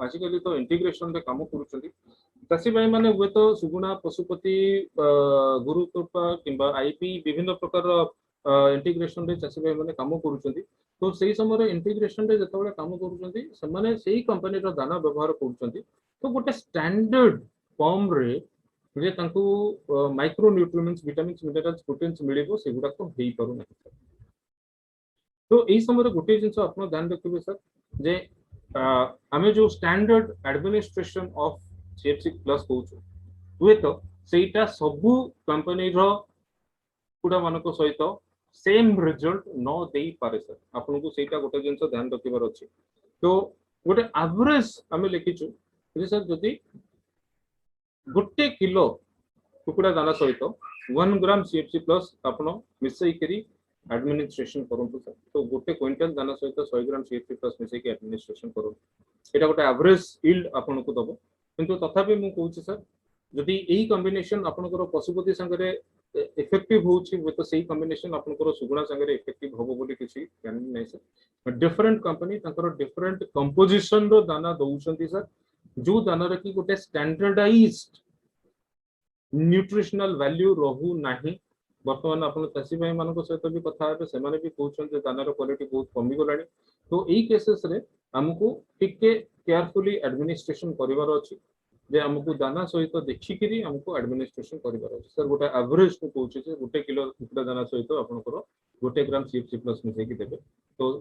आजिकली तो इंटीग्रेशन रे काम करूछंती चासी भाई माने हुए तो सुगुणा पशुपति गुरुकृपा किंबा आईपी विभिन्न प्रकार इंटीग्रेशन रे चासी भाई माने काम करूछंती तो सेही समय इंटीग्रेशन रे जतबेले काम करूछंती से माने सेही कंपनी रो दाना व्यवहार करूछंती तो गोटे स्टैंडर्ड फॉर्म रे जे तांको micronutrients vitamins minerals proteins मिलेबो सेगुडा को हेई पारु नाही तो एही समय गोटे जिंस आपण ध्यान रखिबे सर जे हमें जो standard administration of CFC plus कहउछु हुए तो सेटा सबु कंपनी रो कुडा मानको सहित सेम रिजल्ट न देई पारे सर आपन को सेटा गोटे जिंस ध्यान रखिबार अछि तो गोटे एवरेज हमें लिखिछु जे सर जति गोटे किलो कुकुड़ा दाना सहित 1 ग्राम सीएफसी प्लस आपण मिसई करी एडमिनिस्ट्रेशन करंतु सर तो गोटे क्विंटल दाना सहित 100 ग्राम सीएफसी प्लस मिसे कि एडमिनिस्ट्रेशन करंतु एटा गोटे एवरेज यील्ड आपन को दबो किंतु तथापि मु कहूची सर जदि एही कॉम्बिनेशन आपनकर पशुपति संगरे इफेक्टिव होची तो सही कॉम्बिनेशन आपनकर सुगुणा संगरे इफेक्टिव होबो बोली किछि जानि नै सर डिफरेंट कंपनी तांकर डिफरेंट कंपोजिशन रो दाना दउछंती सर जो दाना रे की गोटे स्टैंडर्डाइज्ड न्यूट्रिशनल वैल्यू रहू नाही बर्तमान आपण चाषी भाई मान सहित भी कथा हे से भी कहते दानार क्वालिटी बहुत कमी गला तो यही केसेस रे आमको टिके केयरफुली एडमिनिस्ट्रेशन करिवार अछि जे हमको दाना सहित देखिकरी हमको एडमिनिस्ट्रेशन करिवार अछि सर गोटे एवरेज को कहूछि जे गोटे किलो कुकुड़ा दाना सहित आपनकर गोटे ग्राम सीएफसी प्लस मिसे कि देबे तो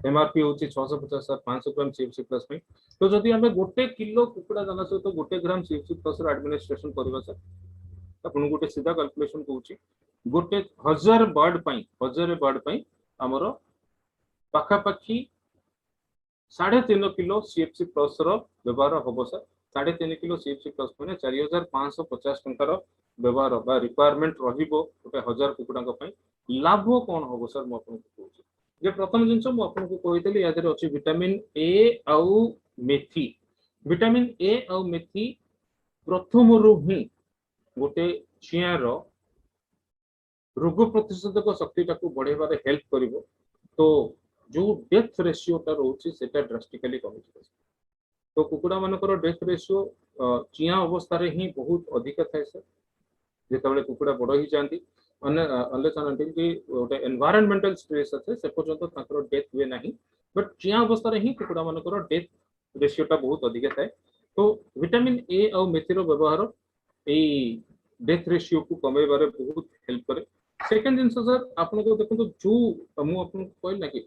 एमआरपी होछि 650 सर 500 ग्राम सीएफसी प्लस में तो जदि हमें गोटे किलो कुकुड़ा दाना सहित गोटे ग्राम सीएफसी प्लस रो एडमिनिस्ट्रेशन करबा सर आपन गोटे सीधा कैलकुलेशन कहूछि गोटे 1000 बर्ड आमर पाखापाखी 3.5 किलो सीएफसी प्लस रो व्यवहार हम सर 3.5 किलो सीएफसी प्लस मैंने 4550 टंकार व्यवहार बा रिक्वायरमेंट रहिबो गोटे 1000 कुकुड़ा लाभ कौन हम सर मुझे कहूँ जे प्रथम जिनस मुझे कही या अच्छी विटामिन ए आउ मेथी विटामिन ए आउ मेथी प्रथम ही गोटे चियार रोग प्रतिशोधक शक्ति बढ़ेबार हेल्प करिवो तो जो डेथ रेशियो टा रोची सेटा ड्रास्टिकली कमी तो कुकुड़ा मानकर डेथ रेशियो चिया अवस्था रे ही बहुत अधिक थाए सर जेतबेले कुकुड़ा बड़ ही जाती अनलेस अनटिल कि गोटे एनवायरनमेंटल स्ट्रेस अच्छे से पर्यंत ताकर डेथ हुए नहीं बट चिया अवस्था रे ही कुकुड़ा मानकर डेथ रेशियो टा बहुत अधिक थाए तो विटामिन ए और मेथीर व्यवहार ए डेथ रेशियो को कमेबारे बहुत हेल्प करे सेकंड जिंस सर आपन को देखो जो मु आपन को कहल ना कि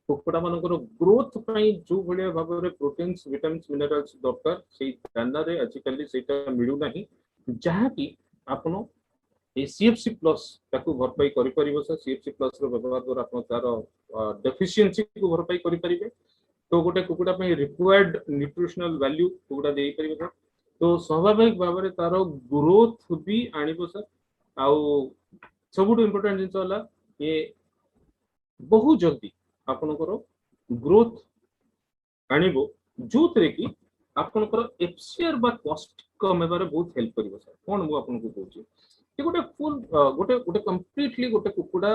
कुकुड़ा मानकर ग्रोथ पई जो भलिया भाव रे प्रोटीन्स विटामिन्स मिनरल्स दरकार सेई दाना रे आजिकली सेटा मिलु नाही जहा कि आपन ए सीएफसी प्लस ताकू भरपाई करि परिबो सर सीएफसी प्लस रो व्यवहार द्वारा आपन तार डेफिशिएंसी को भरपाई करि परिबे तो गोटे कुकुड़ा पई रिक्वायर्ड न्यूट्रिशनल वैल्यू कुकुड़ा देई परिबे तो स्वाभाविक भाव में तार ग्रोथ भी आनिबो सर आउ सबुठ इम्पोर्टेंट जिनस होला ये बहुत जल्दी आपनकर ग्रोथ आनिबो जोतरे कि आपनकर एफसीआर बा कॉस्ट कमेबारे बहुत हेल्प करिवो सर कोन मु आपन को कहूची कि गोटे फुल गोटे गोटे कंप्लीटली गोटे कुकुड़ा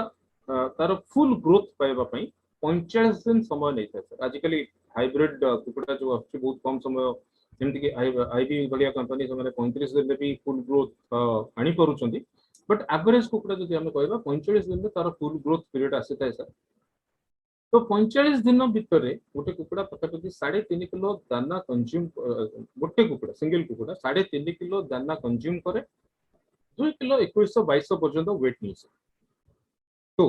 तार फुल ग्रोथ पाइबा पई 45 दिन समय नै था सर आजिकली हाइब्रिड कुकुड़ा जो अछि बहुत कम समय जेमति कि आईबी बढ़िया कंपनी से 35 दिन में भी फुल ग्रोथ आनी परुचंदी बट एवरेज कुकुड़ा जदि हम कहबा 45 दिन में तार फुल ग्रोथ पीरियड आसी थाए सर तो 45 दिन भीतर गोटे कुकुड़ा पाखापाखि 3.5 किलो दाना कंज्यूम गोटे कुकुड़ा सिंगल कुकुड़ा 3.5 किलो दाना कंज्यूम करे 2 किलो 2100-2200 पर्यंत वेट नहीं तो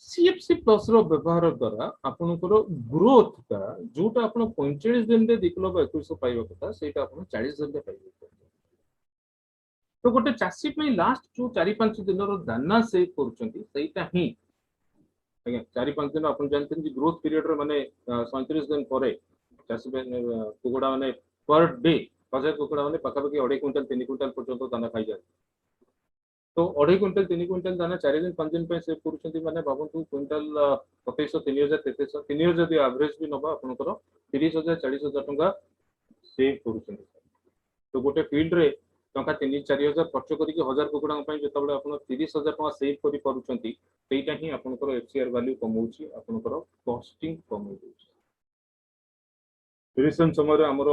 सीएफसी प्लस रो व्यवहार द्वारा आपनकर ग्रोथ का जोटा आपण 45 दिन रे 2 किलो 2100 पाइबा कथा सेटा आपण 40 दिन रे पाइबा तो गोटे चासी पे लास्ट जो 4-5 दिन रो दाना सेव करूचंती सेटा ही आज्ञा 4-5 दिन अपन जानते हैं ग्रोथ पीरियड रे माने 37 दिन परे चासी पे कुकुड़ा माने पर डे 1000 कुकुड़ा माने पाखापाखि 2.5 क्विंटल 3 क्विंटल पर्यंत दाना खाई जाए तो 2.5 क्विंटल 3 क्विंटल दाना 4 दिन 5 दिन पे सेव करूचंती माने भाबंतु क्विंटल 2700 3000 3300 3000 जदि एवरेज भी नबा आपनकर 30000 40000 टंका सेव करूचंती तो गोटे फील्ड रे टंका 3-4 हजार खर्च करके 1000 कुकुड़ा जितेबाला आप 30,000 टका सेव कर ही आपंकर एफसीआर वैल्यू कमाऊँगी आपंकर कस्टिंग कमाई रिसेंट समय आमर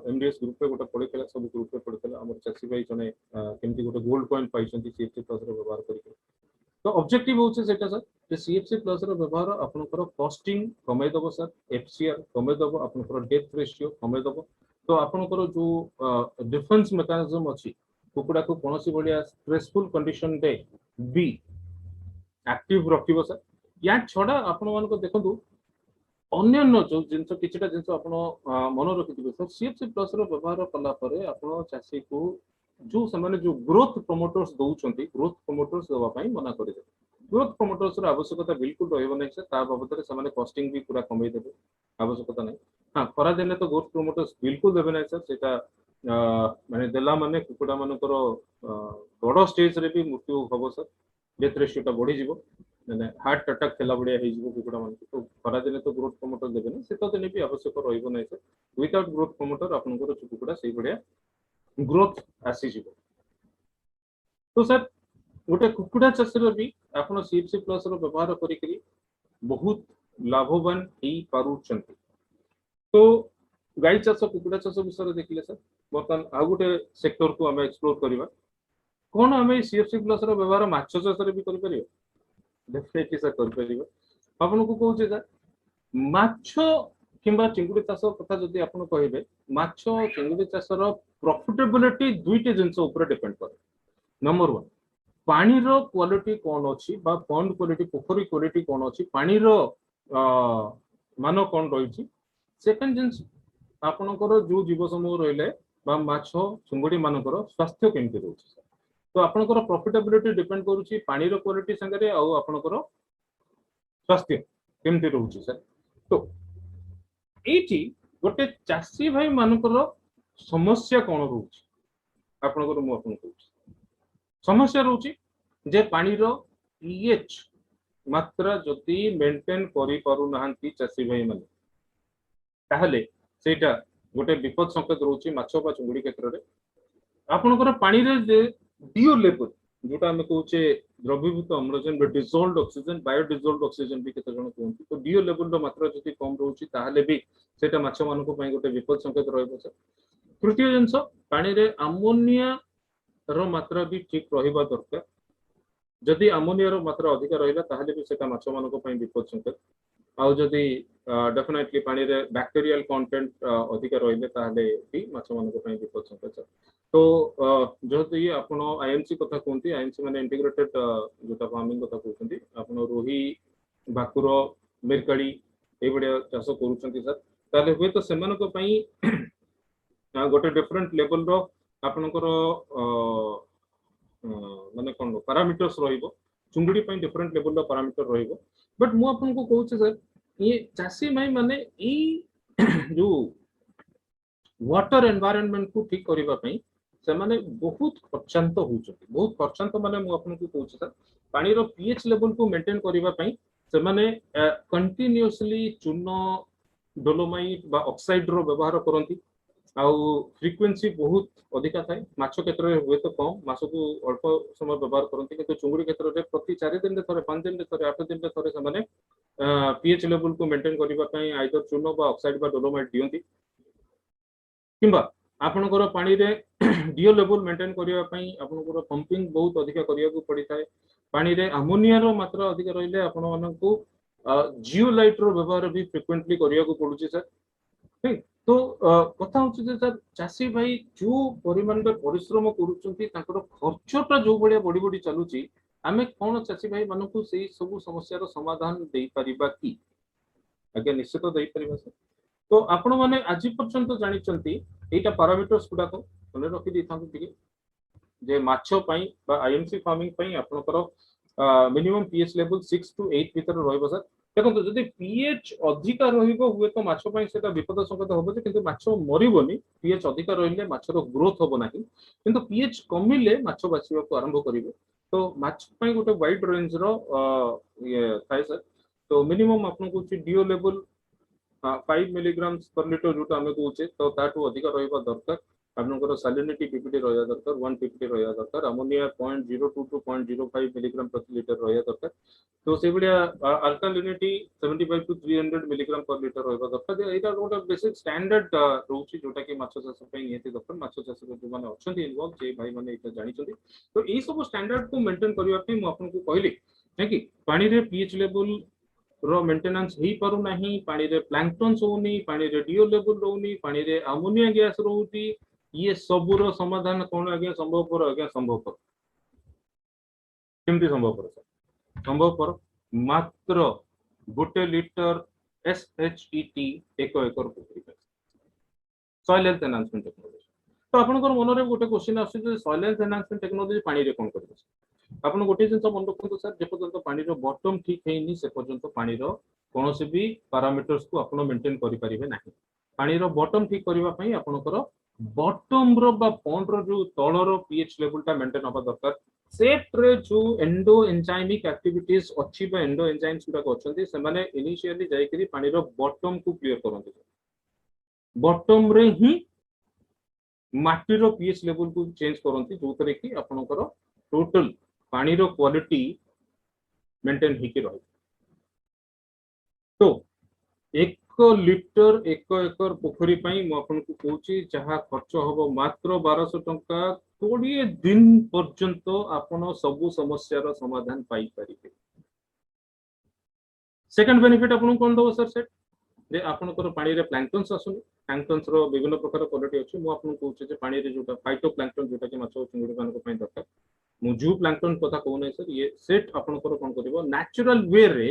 एमडीएस ग्रुप गोटे पड़ता सब ग्रुप पड़ता आम चाषी भाई जड़े कमी गोटे गोल्ड कॉइन पाई सीएफसी प्लस व्यवहार करके तो ऑब्जेक्टिव होचे सेटा सर सीएफसी प्लस व्यवहार आपंकर कस्टिंग कमाईदेव सर एफसीआर कमाईदेव आपंकर डेथ रेशियो कमाईदेव तो आपंकर जो डिफेंस मेकानिज्म अच्छी कुकुड़ा को कौन भाया स्ट्रेसफुल कंडीशन रे भी एक्टिव रखिबो सर या छड़ा आपण मानको देखंतु अन्य जो जिनस किछटा जिनस आपण मन रखिथिबे सर सीएफसी प्लस रो व्यवहार कला परे आपण चासी को जो समान जो ग्रोथ प्रमोटर्स दउछंती ग्रोथ प्रमोटर्स दवा पई मना करि दे ग्रोथ प्रमोटर्स रो आवश्यकता बिल्कुल रहइबो नै सर ता बाबत रे समान कॉस्टिंग भी पूरा कमै देबे आवश्यकता नै हां खरा दिने तो ग्रोथ प्रमोटर्स बिल्कुल देबे नै सर सेटा माने देला माने कुकुडा मानकर बड़ स्टेज रे भी मृत्यु हबो सर डेथ रेशियो बढ़ी जीवो माने हार्ट अटैक खेला बड़िया हो जीवो कुकुड़ा मान तो खरा दिन तो ग्रोथ प्रमोटर देबे ना शीत दिन भी आवश्यक रहइबो नै सर विदाउट ग्रोथ प्रमोटर आपनकर कुकुड़ा सही बड़िया ग्रोथ आसी जीवो तो सर गोटे कुकुड़ा चाष भी आप सीएफसी प्लस व्यवहार करी बहुत लाभवान हो पारुछंती तो गाई चाष कुकुड़ा चाष विषय देखिले सर बर्तमान आ गोटे सेक्टर को आम एक्सप्लोर करवा कौन आम सीएफसी प्लस व्यवहार माछ चाष भी कर डेफिनेटली सर कर आपन को कहूँ सर माछ किंबा चिंगुड़ी चाष कथा जदि आपन कहे माछ चिंगुड़ी चाषर प्रॉफिटेबिलिटी दुईटे जिनस डिपेंड करे नंबर वन पानी रो क्वालिटी कौन अच्छी पॉन्ड क्वालिटी पोखरी क्वालिटी कौन अच्छी पानी रो मान कौन रही सेकेंड जिन आपणकर जो जीव समूह रहिले माछ चिंगुड़ी मानकर स्वास्थ्य केमती रोचे तो आपणकर प्रॉफिटेबिलिटी डिपेंड करूची पानी रो क्वालिटी संगे आपणकर स्वास्थ्य केमती रोचे सर तो एटी गोटे चाषी भाई मानकर समस्या कौन रोचे आपणकर मु आपन कहूची समस्या रोची जे पानी रो पीएच मात्रा जदि मेंटेन करि पारु नाहंती चाषी भाई माने ताहले सेटा गोटे विपद संकेत रोची माछ बा चुंगुड़ी क्षेत्र रे आपनकर पानी रे जे डीओ लेवल जोटा हम कहूचे द्रवीभूत अम्लजान बा डिसॉल्व्ड ऑक्सीजन बायोडिसॉल्व्ड ऑक्सीजन भी केते जण कहंती तो डीओ लेवल रो मात्रा जदि कम रोची ताहले भी सेटा माछ मानको पई गोटे विपद संकेत रहबो सर तृतीय जिंस पानी रे अमोनिया रो मात्रा भी ठीक रहिबा दरकार जदि अमोनिया रो मात्रा अधिक रहिला ताहले भी सेटा माछ मानको पई विपद संकेत आउ जदि डेफिनेटली पानी रे बैक्टीरियल कंटेंट अधिक रहिले ताहले भी माछ मानको पई विपद संकेत तो जदि ये आपण आईएमसी कथा कहंती आईएमसी माने इंटीग्रेटेड जोटा फार्मिंग कथा कहंती आपण रोही भाकुर मिरकाडी ए बडे चाष करूछंती सर ताले हुए तो सेमानको पई गोटे डिफरेंट लेवल रो आपनकर माने कोन पैरामीटर्स रहिबो चुंगुडी पई डिफरेंट लेवल रो पैरामीटर रहिबो बट मु आपन को कहूछ सर ये चासी माई माने ई जो वाटर एनवायरनमेंट को ठीक करबा पई से माने बहुत खर्चांत होउछथि बहुत खर्चांत माने मु आपन को कहूछ सर पानी रो पीएच लेवल को मेंटेन करबा पई से माने कंटीन्यूअसली चूना डोलोमाइट बा ऑक्साइड रो व्यवहार करंती आउ फ्रीक्वेंसी बहुत अधिका थाए माछ क्षेत्र में हुए तो कम मासको अल्प समय व्यवहार करते किंतु चुंगुड़ी क्षेत्र में प्रति 4 दिन रे 5 दिन रे 8 दिन रे से माने पीएच लेवल को मेंटेन करबा पई आइदर चूनो बा ऑक्साइड बा डोलोमाइट दियंती किंबा आपनकर पानी रे डीओ लेवल मेंटेन करबा पई आपनकर पंपिंग बहुत अधिका करिया को पड़ी थाए पानी रे अमोनिया रो मात्रा अधिक रहिले आपन मानकू जियोलाइट रो व्यवहार भी फ्रीक्वेंटली करिया को पडुची सर ठीक तो कथा होची सर चासी भाई जो परिमाण में परिश्रम करूचंती तांकर खर्चटा जो बड़िया बड़ी बड़ी चलुची आमे कोन चासी भाई मानकू सेही सब समस्या रो समाधान देई परिबा की आगे निश्चित देई परिबा सर तो आपण माने आज पर्यंत जानिचंती एटा पैरामीटर्स गुडा को मने रखि दिथांतु टिके जे माछो पई बा आईएमसी फार्मिंग पई आपनकर मिनिमम पीएच लेवल 6 to 8 भीतर रहइबो सर देखो जदि पीएच अधिका रहिबो हुए तो माछ पई सेटा विपद संकेत होबो जे किंतु माछ मरिबोनी पीएच अधिका रहिले माछर ग्रोथ होबो नाही किंतु पीएच कमिले माछ बासिबा को आरंभ करिवे तो माछ पई गोटे वाइड रेंज रो ये थाय सर तो मिनिमम आपन को डीओ लेवल 5 मिलीग्राम पर लीटर जोटा हमें कहूचे तो ताटू अधिका रहिबा दरकार आपनकर सैलिनिटी पीपीटी रहया दरकार 150 रहया दरकार अमोनिया 0.02 टू 0.05 मिलीग्राम प्रति लीटर रहया दरकार तो से बढ़िया अल्कालिनिटी 75 टू 300 मिलीग्राम पर लीटर रहबा दरकार एटा गोटा बेसिक स्टैंडर्ड रहउची जोटा कि माछ चाष पई एते दरकार माछ चाष जो माने अछंती इन्वॉल्व जे भाई माने एटा जानि छथि तो एई सब स्टैंडर्ड को मेंटेन करबा पई मु आपन को कहली है कि पानी रे पीएच लेवल रो मेंटेनेंस ही पारु नाही पानी रे प्लैंकटन्स होनी पानी रे डीओ लेवल रहउनी पानी रे अमोनिया गैस रहउती ये सबुर समाधान कौन आज्ञा संभवपर आज्ञा संभवपर केमती संभवपर सर संभवपर मात्र गोटे लीटर एसएचईटी एक एकर पोखरी सॉइल हेल्थ एनहांसमेंट टेक्नोलॉजी तो आपनकर मन रे गोटे क्वेश्चन आसी जे सॉइल हेल्थ एनहांसमेंट टेक्नोलॉजी पानी रे कोन करबो आपन गोटे जिंस मन रखंतु सर जे पर्यंत पानी रो बॉटम ठीक हेनी से पर्यंत पानी रो कोनोसी भी पैरामीटर्स को आपन मेंटेन करि परिबे नाही पानी रो बॉटम ठीक करबा पई आपनकर बॉटम रो बा पॉन्ड रो जो तळर पीएच लेवल टा मेंटेन होबा दरकार सेट रे जो एंडो एंजाइमिक एक्टिविटीज अछि बा एंडो एंजाइम्स गुडा अछंती से माने इनिशियली जाई करी पानी रो बॉटम को क्लियर करंती बॉटम रे ही माटी रो पीएच लेवल को चेंज करंती जो तरे कि आपनकर टोटल पानी रो क्वालिटी मेंटेन हिके रही तो 1 लिटर 1 एकर पोखरी मु आपको कहूँ जहाँ खर्च हम मात्र 1200 टंका 20 दिन पर्यंत आपण सबु समस्यार समाधान पाई पारिबे। सेकंड बेनिफिट आपन कोन दबो सर सेट जे आपनकर पानी रे प्लैंक्टन्स आसुनी प्लैंक्टन्स रो विभिन्न प्रकार क्वालिटी अछि मु आपन कहूँ जे पानी रे जोटा फाइटोप्लैंक्टन जोटा कि माछ चिंगुडी मानक पई दरकार मु जू प्लैंक्टन कथा कहू नै सर ये सेट आपनकर कोन करबो नेचुरल वे रे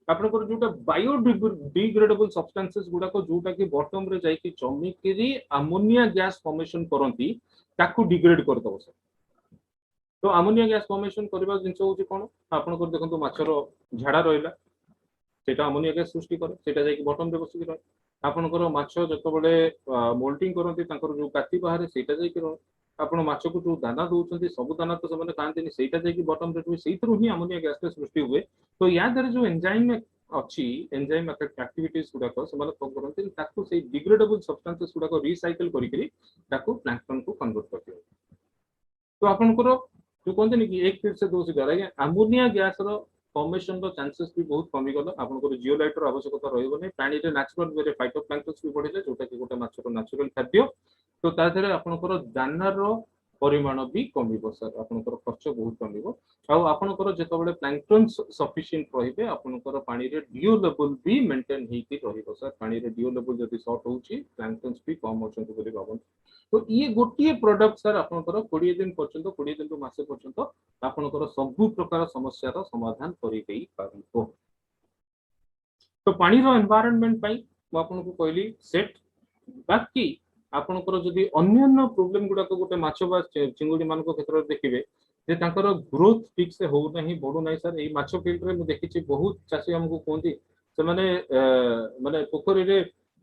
आपनकर जोटा बायोडिग्रेडेबल सब्सटेंसेस गुडा को जोटा कि बॉटम रे जाई कि जमी किरी अमोनिया गैस फॉर्मेशन करंती ताकू डिग्रेड कर दबो सर तो अमोनिया गैस फॉर्मेशन करबा जिंस होची कोन आपनकर देखंतु माछर झाडा रहिला सेटा अमोनिया गैस सृष्टि करे सेटा जाई कि बॉटम रे बसी रहे आपनकर माछ जतो बडे मोल्टिंग करंती तांकर जो काटी बाहर सेटा जाई कि आपण माछ को जो दाना दउछंती सब दाना तो सबने खांती सेटा जाई कि बॉटम रे सेइथरु ही अमोनिया गैस सृष्टि हुए तो या दर जो एंजाइम अच्छी एंजाइम एक्टिविटीज गुडा को ସେମାନେ କଣ କରନ୍ତି ତାକୁ ସେଇ डिग्रेडेबल सब्सटेंसेस गुडा को रिसाइकल करिकरी ताकू प्लैंक्टन को कन्वर्ट करदियो तो आपनकर जो कहते कि एक तीर से दो शिकार आज्ञा अमोनिया गैस रो फॉर्मेशन रो चांसेस भी बहुत कमी गला आपनकर जियोलाइट रो आवश्यकता रहइबो नै पानी रे नेचुरल वे रे फाइटोप्लैंक्टन्स भी बढ़िले जोटा कि गोटे माछ रो नेचुरल खाद्य तो ता देरे आपनकर दाना रो परिमाण भी कमिबो सर आपनकर खर्च बहुत कमिबो आ आपनकर जेतबेले प्लैंक्टन्स सफिशिएंट रहिबे आपनकर पानी रे डीओ लेवल भी मेंटेन हेकी रहिबो सर पानी रे डीओ लेवल जदी शॉर्ट होउची प्लैंक्टन्स भी कम होचंती बोली भाबन तो ये गोटे प्रोडक्ट सर आपनकर 20 दिन पर्यंत 20 दिन मासे पर्यंत आपनकर सब प्रकार समस्या रो समाधान करि देई पारिबो तो पानी रो एनवायरनमेंट पई म आपनको कहली सेट बाकी आपनकर जदी अन्य प्रॉब्लम गुडा को गोटे माछ बा चिंगुडी मान को क्षेत्र देखिबे जे तांकर ग्रोथ ठीक से हो नहीं बढ़ू नहीं सर ए माछ फील्ड रे मु देखिछि बहुत चासी हमको कोंती से माने माने पोखरी रे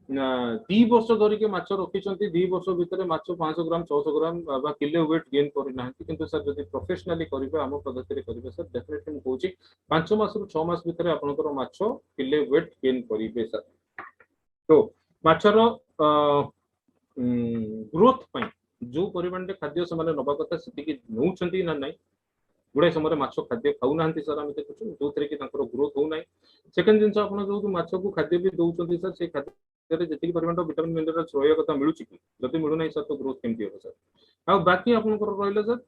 2 वर्ष धरि के माछ रखिछंती 2 वर्ष भितर माछ 500 ग्राम 600 ग्राम बा किलो वेट गेन करि नाहंती किंतु सर जदी प्रोफेशनली करिबे हम पद्धति रे करिबे सर डेफिनेटली मु कहूछि 5 मास रु 6 मास भितर आपनकर माछ किलो वेट गेन करिबे सर तो माछर ग्रोथ पई जो परिमाण रे खाद्य से माने नबा कथा सेति नउछंती ना नै गुडे समय माछ खाद्य खाउ नाहंती सर हम देखुछु जो तरे कि तांकर ग्रोथ हो नै सेकंड जिंस आपण जो माछ को खाद्य भी दउछंती सर से खाद्य रे जति परिमाण विटामिन मिनरल्स रहय कथा मिलुची कि जति मिलु नै सर तो ग्रोथ केमति हो सर आ बाकी आपनकर रहले सर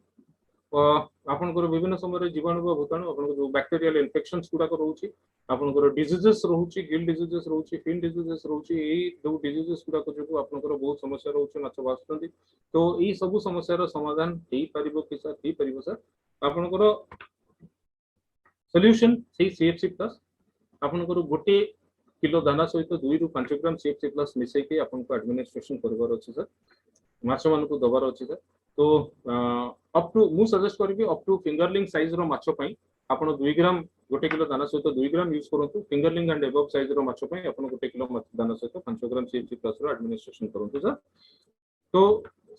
आपनकर विभिन्न समय जीवाणु व भूताणु आपनकर जो बैक्टीरियल इन्फेक्शंस गुडा को रहउची आपनकर डिजीजेस रहउची गिल डिजीजेस रहउची फिन डिजीजेस रहउची एई दो डिजीजेस गुडा को जो आपनकर बहुत समस्या रहउची माछ वास्तंती तो ई सब समस्या रो समाधान हेई परिबो कि सर हेई परिबो सर आपनकर सॉल्यूशन से सीएफसी प्लस आपनकर गोटे किलो दाना सहित 2 रु 5 ग्राम सीएफसी प्लस मिसै के आपनको एडमिनिस्ट्रेशन करबार अछि सर माछ मान को दबार अछि सर तो अप टू मु सजेस्ट करबी अप टू फिंगरलिंग साइज रो माछ पई आपण 2 ग्राम गोटे किलो दाना सहित 2 ग्राम यूज करंतु फिंगरलिंग एंड अबव साइज रो माछ पई आपण गोटे किलो दाना सहित 5 ग्राम सीएफसी प्लस रो एडमिनिस्ट्रेशन करंतु सर तो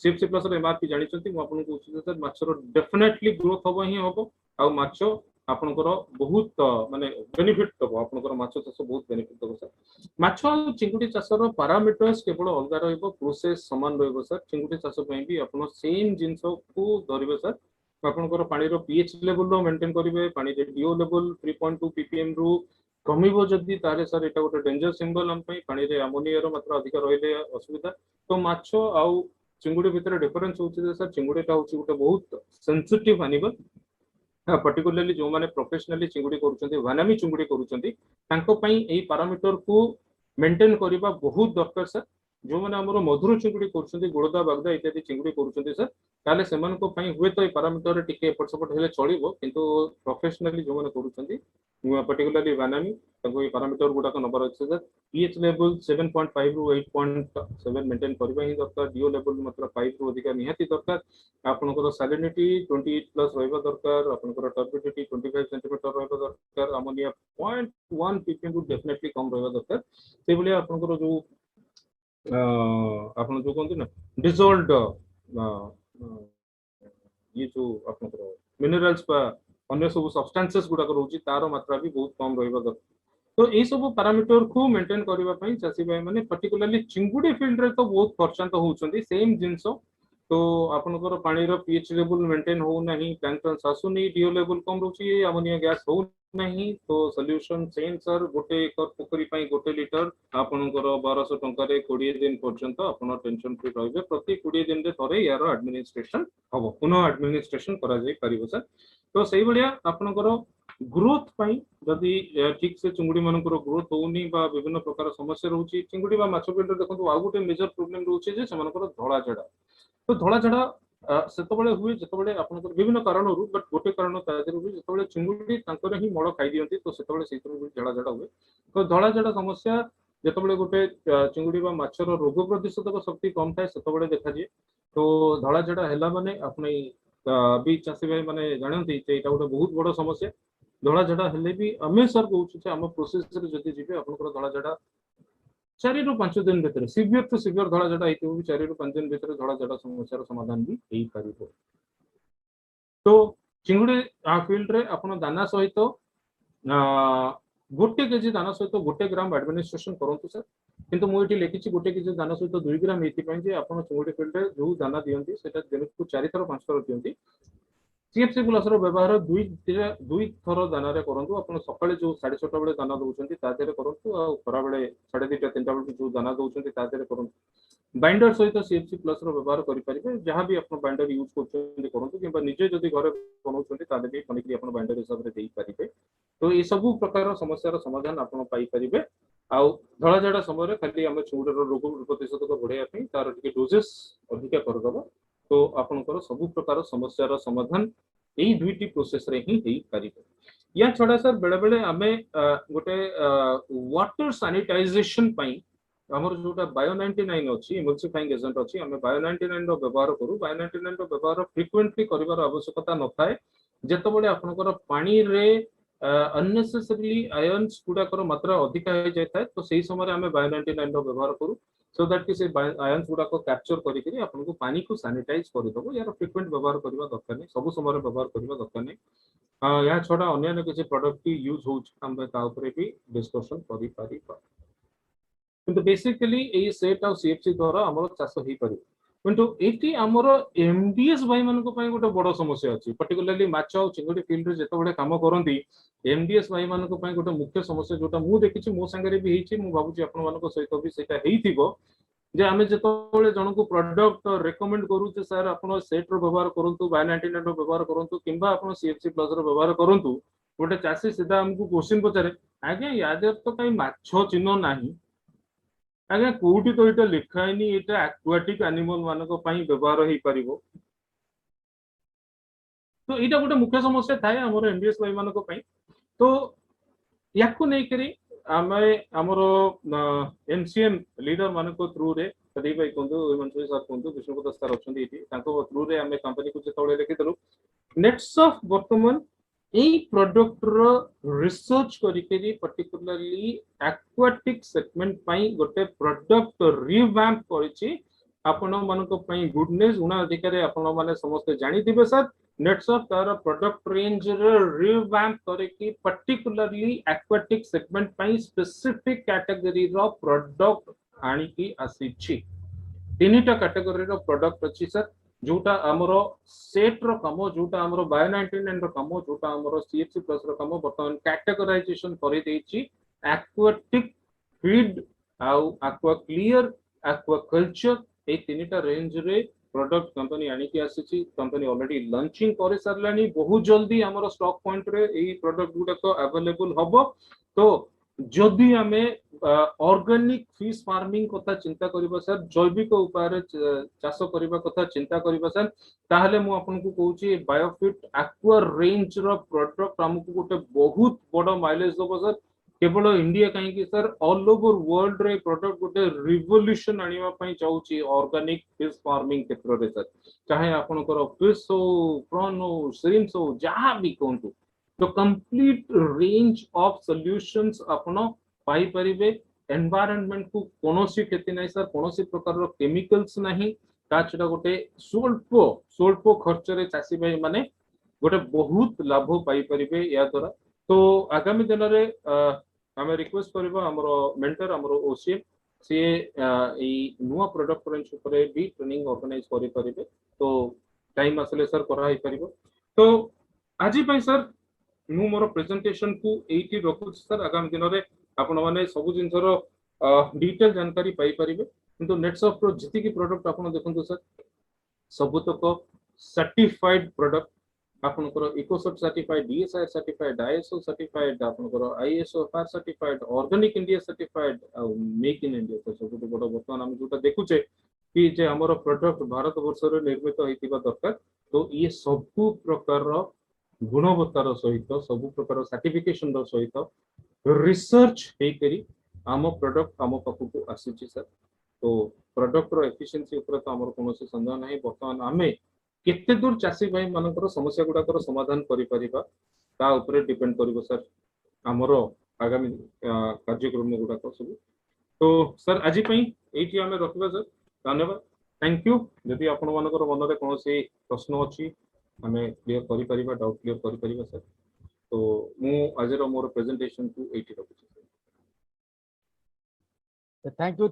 सीएफसी प्लस रो एमआरपी जानि छथि मु आपण को कहू सर माछ रो डेफिनेटली ग्रोथ होबो ही होबो आ माछ आपनकर बहुत माने बेनिफिट दबो आपनकर माछ चाष बहुत बेनिफिट दबो सर माछ चिंगुडी चाष रो पैरामीटर्स केवल अलगा रहइबो प्रोसेस समान रहइबो सर चिंगुडी चाष पई भी आपण सेम जिंस को धरिबे सर आपनकर पानी रो पीएच लेवल रो मेंटेन करिवे पानी रे डीओ लेवल 3.2 ppm रु कमिबो जदी तारे सर एटा गोटे डेंजर सिंबल हम पई पानी रे अमोनिया रो मात्रा अधिक रहइले असुविधा तो माछ आउ चिंगुडी भितर डिफरेंस होची सर चिंगुडीटा होची गोटे बहुत सेंसिटिव एनिमल पर्टिकुलरली जो माने प्रोफेशनली चिंगुडी करूछंती वानामी चिंगुडी करूछंती तांको पई एई पैरामीटर को मेंटेन करबा बहुत दरकार सर जो माने हमरो मधुर चिंगुडी करूछंती गोडदा बागदा इत्यादि चिंगुडी करूछंती सर ताले सेमान को पई हुए तो ए पैरामीटर टिके एपट सपट हेले चलिबो किंतु प्रोफेशनली जो माने करूछंती पर्टिकुलरली वानामी तांको ए पैरामीटर गुडा को नंबर अछि सर पीएच लेवल 7.5 रु 8.7 मेंटेन करबा ही दरकार डीओ लेवल मतलब 5 रु अधिक निहाती दरकार आपनकर सैलिनिटी 28 प्लस रहबा दरकार आपनकर टर्बिडिटी 25 सेंटीमीटर रहबा दरकार अमोनिया 0.1 ppm रु डेफिनेटली कम रहबा दरकार से बोले आपनकर जो आपण जो कहंती ना डिसॉल्व्ड ये जो आपनकर मिनरल्स बा अन्य सब सब्सटेंसेस गुड़ाक रोचे तार मात्रा भी बहुत कम रहा दरकार। तो यही सब पैरामीटर को मेंटेन करने चाषी भाई मैंने पर्टिकुलरली चिंगुड़ी फील्ड रे तो बहुत खर्चांत होती सेम जिनस। तो आपनकर पानी पीएच लेवल मेंटेन हो नहीं, प्लैंकटन्स आसुनी, डीओ लेवल कम रोची, अमोनिया गैस हो नहीं, तो सॉल्यूशन सेम सर गोटे एकर पोखरी पाई गोटे लिटर आपनकर 1200 टंका 20 दिन पर्यंत आपण टेंशन फ्री रहिबे। प्रति 20 दिन रे थरे यार एडमिनिस्ट्रेशन हबो, पुनः एडमिनिस्ट्रेशन करा जाय परिबो सर। तो सही भलिया आपनकर ग्रोथ पाई जदि ठीक से चिंगुड़ी मानकर ग्रोथ होनी बा विभिन्न प्रकार समस्या रोची चिंगुड़ी बा माछ फील्ड देखो आ गोटे मेजर प्रोब्लेम रोचे जे सेमानकर धड़ा झड़ा। तो धड़ा झड़ा सेतबेले हुए जेतबेले आपनकर विभिन्न कारण रु बट गोटे कारण तादेर हुए जेतबेले चिंगुड़ी तांकर ही मड़ खाई दियंती तो सेतबेले सेतरो झड़ा झड़ा हुए। तो धड़ा झड़ा समस्या जेतबेले गोटे चिंगुड़ी बा माछर रोग प्रतिरोधक शक्ति कम थाए सेतबेले देखा जाए। तो धड़ा झड़ा हैला माने अपने भी चाषी भाई माने जानती जे एटा गोटे बहुत बड़ समस्या। धड़ा झड़ा हेले भी आम सर कहे आम प्रोसेस जदि जी आपंकर धड़ा झड़ा 4 ରୁ 5 दिन भितर सीवियर टू सीवियर धड़ा झड़ा होती भी 4 ରୁ 5 दिन भितर धड़ा झड़ा समस्या समाधान भी हो पार। तो चिंगुड़ी फील्ड रे आपण दाना सहित गोटे केजी दाना सहित 1 ग्राम एडमिनिस्ट्रेशन करूँ सर। किंतु मुझे लिखी 1 केजी दाना सहित 2 ग्राम ये चिंगुड़ी फील्ड रे जो दाना दिखती से दिन को 4 थर 5 थर दिखती। सीएफसी प्लस व्यवहार दुई थर दान करूँ। आप सका जो 6:30 बेले दाना दौरान करूँ, खरा बेले 2:30 3टा बेलू जो दाना दौरान करूँ। बाइंडर सहित सीएफसी प्लस व्यवहार करेंगे जहाँ भी आप बाइंडर यूज करूँ कि निजे जदि घर बनाऊँ भी बनिकी आप बाइंडर हिसाब से देपारे। तो ये सब प्रकार समस्या समाधान आप पाइपर। आउ धड़ा झड़ा समय खाली आम चिंगुड़ी रोग प्रतिरोधक बढ़ाई तार डोजेस अधिका करदे तो आपनकर सब प्रकार समस्या समाधान यही दुईटी प्रोसेस रे ही हेई परिबे। या छड़ा सर बेले बेले आमे गोटे वाटर सैनिटाइजेशन पई हमर जोटा बायो 99 अछि इमल्सिफाइंग एजेंट अछि आमे बायो 99 रो व्यवहार करू। बायो 99 रो व्यवहार फ्रीक्वेंटली करिवार आवश्यकता न थाए। जेतबेले आपनकर पानी रे अननेसेसरीली आयन्स गुडाकर मात्रा अधिक हो जाए तो सही समय आमे बायो 99 रो व्यवहार करू सो दैट कि से आयन्स गुडाक कैप्चर करिकरी आपनको पानी को सैनिटाइज करदेबो। यार फ्रीक्वेंट व्यवहार करबा दरकार नहीं, सब समय व्यवहार करबा दरकार नहीं। या छड़ा अन्य किसी प्रोडक्ट की यूज हो हम ता ऊपर भी डिस्कशन करि परिबा। किंतु बेसिकली ए सेट और सीएफसी द्वारा हमर चाष हो पारि। किंतु एटी हमर एमडीएस भाई मानको पई गोटे बड़ समस्या अछि। पर्टिकुलरली माछ और चिंगुड़ी फील्ड रे जेतो बडे काम करंती एमडीएस भाई मानको पई गोटे मुख्य समस्या जोटा मु देखिछि मो संगे भी हेछि मु भाबुछि आपन मानको सहित भी सेटा हेइथिबो जे आमे जेतबेले जनकु प्रोडक्ट रेकमेंड करू जे सर आपण सेट रो व्यवहार करंतु बायो 99 रो व्यवहार करंतु किंबा आपण सीएफसी प्लस रो व्यवहार करंतु गोटे चासी सीधा हमकु क्वेश्चन पचारे आगे यादर तो कई माछ चिन्ह नाही आगे कोठी तो इटा लिखाइनी इटा एक्वाटिक एनिमल मानको पई व्यवहार हेई परिबो। तो इटा गोटे मुख्य समस्या थाए हमर एमडीएस भाई मानको पई। तो याकु नै करी आमे हमर एमसीएम लीडर मानको थ्रू रे कदी भाई कोंदो मनसुई सर कोंदो विष्णुपद सर अछंती इटी तांको थ्रू रे आमे कंपनी को जेतबेले लेखि दलु नेट्स ऑफ वर्तमान এই ପ୍ରଡକ୍ଟର ରିସର୍ଚ୍ଚ କରିକି पर्टिकुलरली एक्वाटिक सेगमेंट ପାଇଁ ଗୋଟେ ପ୍ରଡକ୍ଟ ରିଭ୍ୟାମ୍ପ କରିଛି ଆପଣ ମାନଙ୍କ ପାଇଁ ଗୁଡ ନ୍ୟୁଜ ଉଣା ଅଧିକାରୀ ଆପଣ ମାନେ ସମସ୍ତେ ଜାଣିଥିବେ सर नेट्स ऑफ तार प्रोडक्ट रेंज रे रिवैम्प करके पर्टिकुलरली एक्वाटिक सेगमेंट ପାଇଁ स्पेसिफिक कैटेगरी रो प्रोडक्ट आनी की आसीछि। तीनटा कैटेगरी रो प्रोडक्ट अछि सर जोटा हमरो सेट रो कम जोटा हमरो बायो 99 रो कम जोटा हमरो सीएफसी प्लस रो कम वर्तमान कैटेगराइजेशन करि देछि एक्वाटिक फीड आउ एक्वा क्लियर एक्वा कल्चर ए तीनटा रेंज रे प्रोडक्ट कंपनी आनी की आसीछि। कंपनी ऑलरेडी लॉन्चिंग करे सरलानी बहुत जल्दी हमरो स्टॉक पॉइंट रे ए प्रोडक्ट गुडा को अवेलेबल हबो। तो जदि आमे ऑर्गेनिक फिश फार्मिंग कथा चिंता करिबा सर जैविक उपाय चाष करिबा कथा चिंता करिबा सर ताहले मु आपन को कहूची बायोफिट एक्वा रेंज रो प्रोडक्ट हमकु गोटे बहुत बड़ माइलेज दबो सर। केवल इंडिया कहीं सर ऑल ओवर वर्ल्ड रे प्रोडक्ट गोटे रिवोल्यूशन आनिबा पई चाहूची ऑर्गेनिक फिश फार्मिंग क्षेत्र रे सर चाहे आपनकर फिश हो प्रॉन हो श्रिम्प्स हो जहां भी कोंतु तो कंप्लीट रेंज ऑफ सॉल्यूशंस आपण पाई परिबे। एनवायरनमेंट को कोनोसी क्षति नहीं सर कोनोसी प्रकार रो केमिकल्स नहीं ता छडा गोटे स्वल्प खर्च रे चासी भाई माने गोटे बहुत लाभ पाई परिबे या द्वारा। तो आगामी दिन रे आमे रिक्वेस्ट करबो हमरो मेंटर हमरो ओसीएम सी नुआ प्रोडक्ट रेंज ऊपर भी ट्रेनिंग ऑर्गेनाइज करि परिबे। तो टाइम आसले सर करा ही परिबो। तो आज पई सर मु मोर प्रेजेंटेशन को एठी रखु सर। आगामी दिन रे आपण माने सब जिनसर डिटेल जानकारी पाई परिबे। किंतु नेटसॉफ्ट रो जति की प्रोडक्ट आपण देखंतु सर सबुतक सर्टिफाइड प्रोडक्ट आपनकर Ecosoft certified DSI certified ISO certified आपनकर आईएसओ फार certified organic India certified make in India तो सब बड़ वर्तमान हम जोटा देखुचे कि जे हमर प्रोडक्ट भारत वर्ष रे निर्मित होइतिबा दरकार। तो ये सब प्रकार गुणवत्तार सहित सब प्रकार सर्टिफिकेशन रो सहित रिसर्च हे करी आम प्रोडक्ट आम पाखु आसीची सर। तो प्रोडक्ट रो एफिशिएंसी ऊपर तो हमर कोनोसी संदेह नाही। वर्तमान आमे केते दूर चासी भाई मानकर समस्या गुडाकर समाधान करि परिबा ता ऊपर डिपेंड करिवो सर हमर आगामी कार्यक्रम गुडाक सब। तो सर आज पई एठी आमे रखबा सर। धन्यवाद थैंक यू। यदि आपण मानकर मन रे कोनोसी प्रश्न अछि आमे क्लियर करि परिबा डाउट क्लियर करि परिबा सर। तो मु आज रो मोर प्रेजेंटेशन को एठी रखुछी। Thank you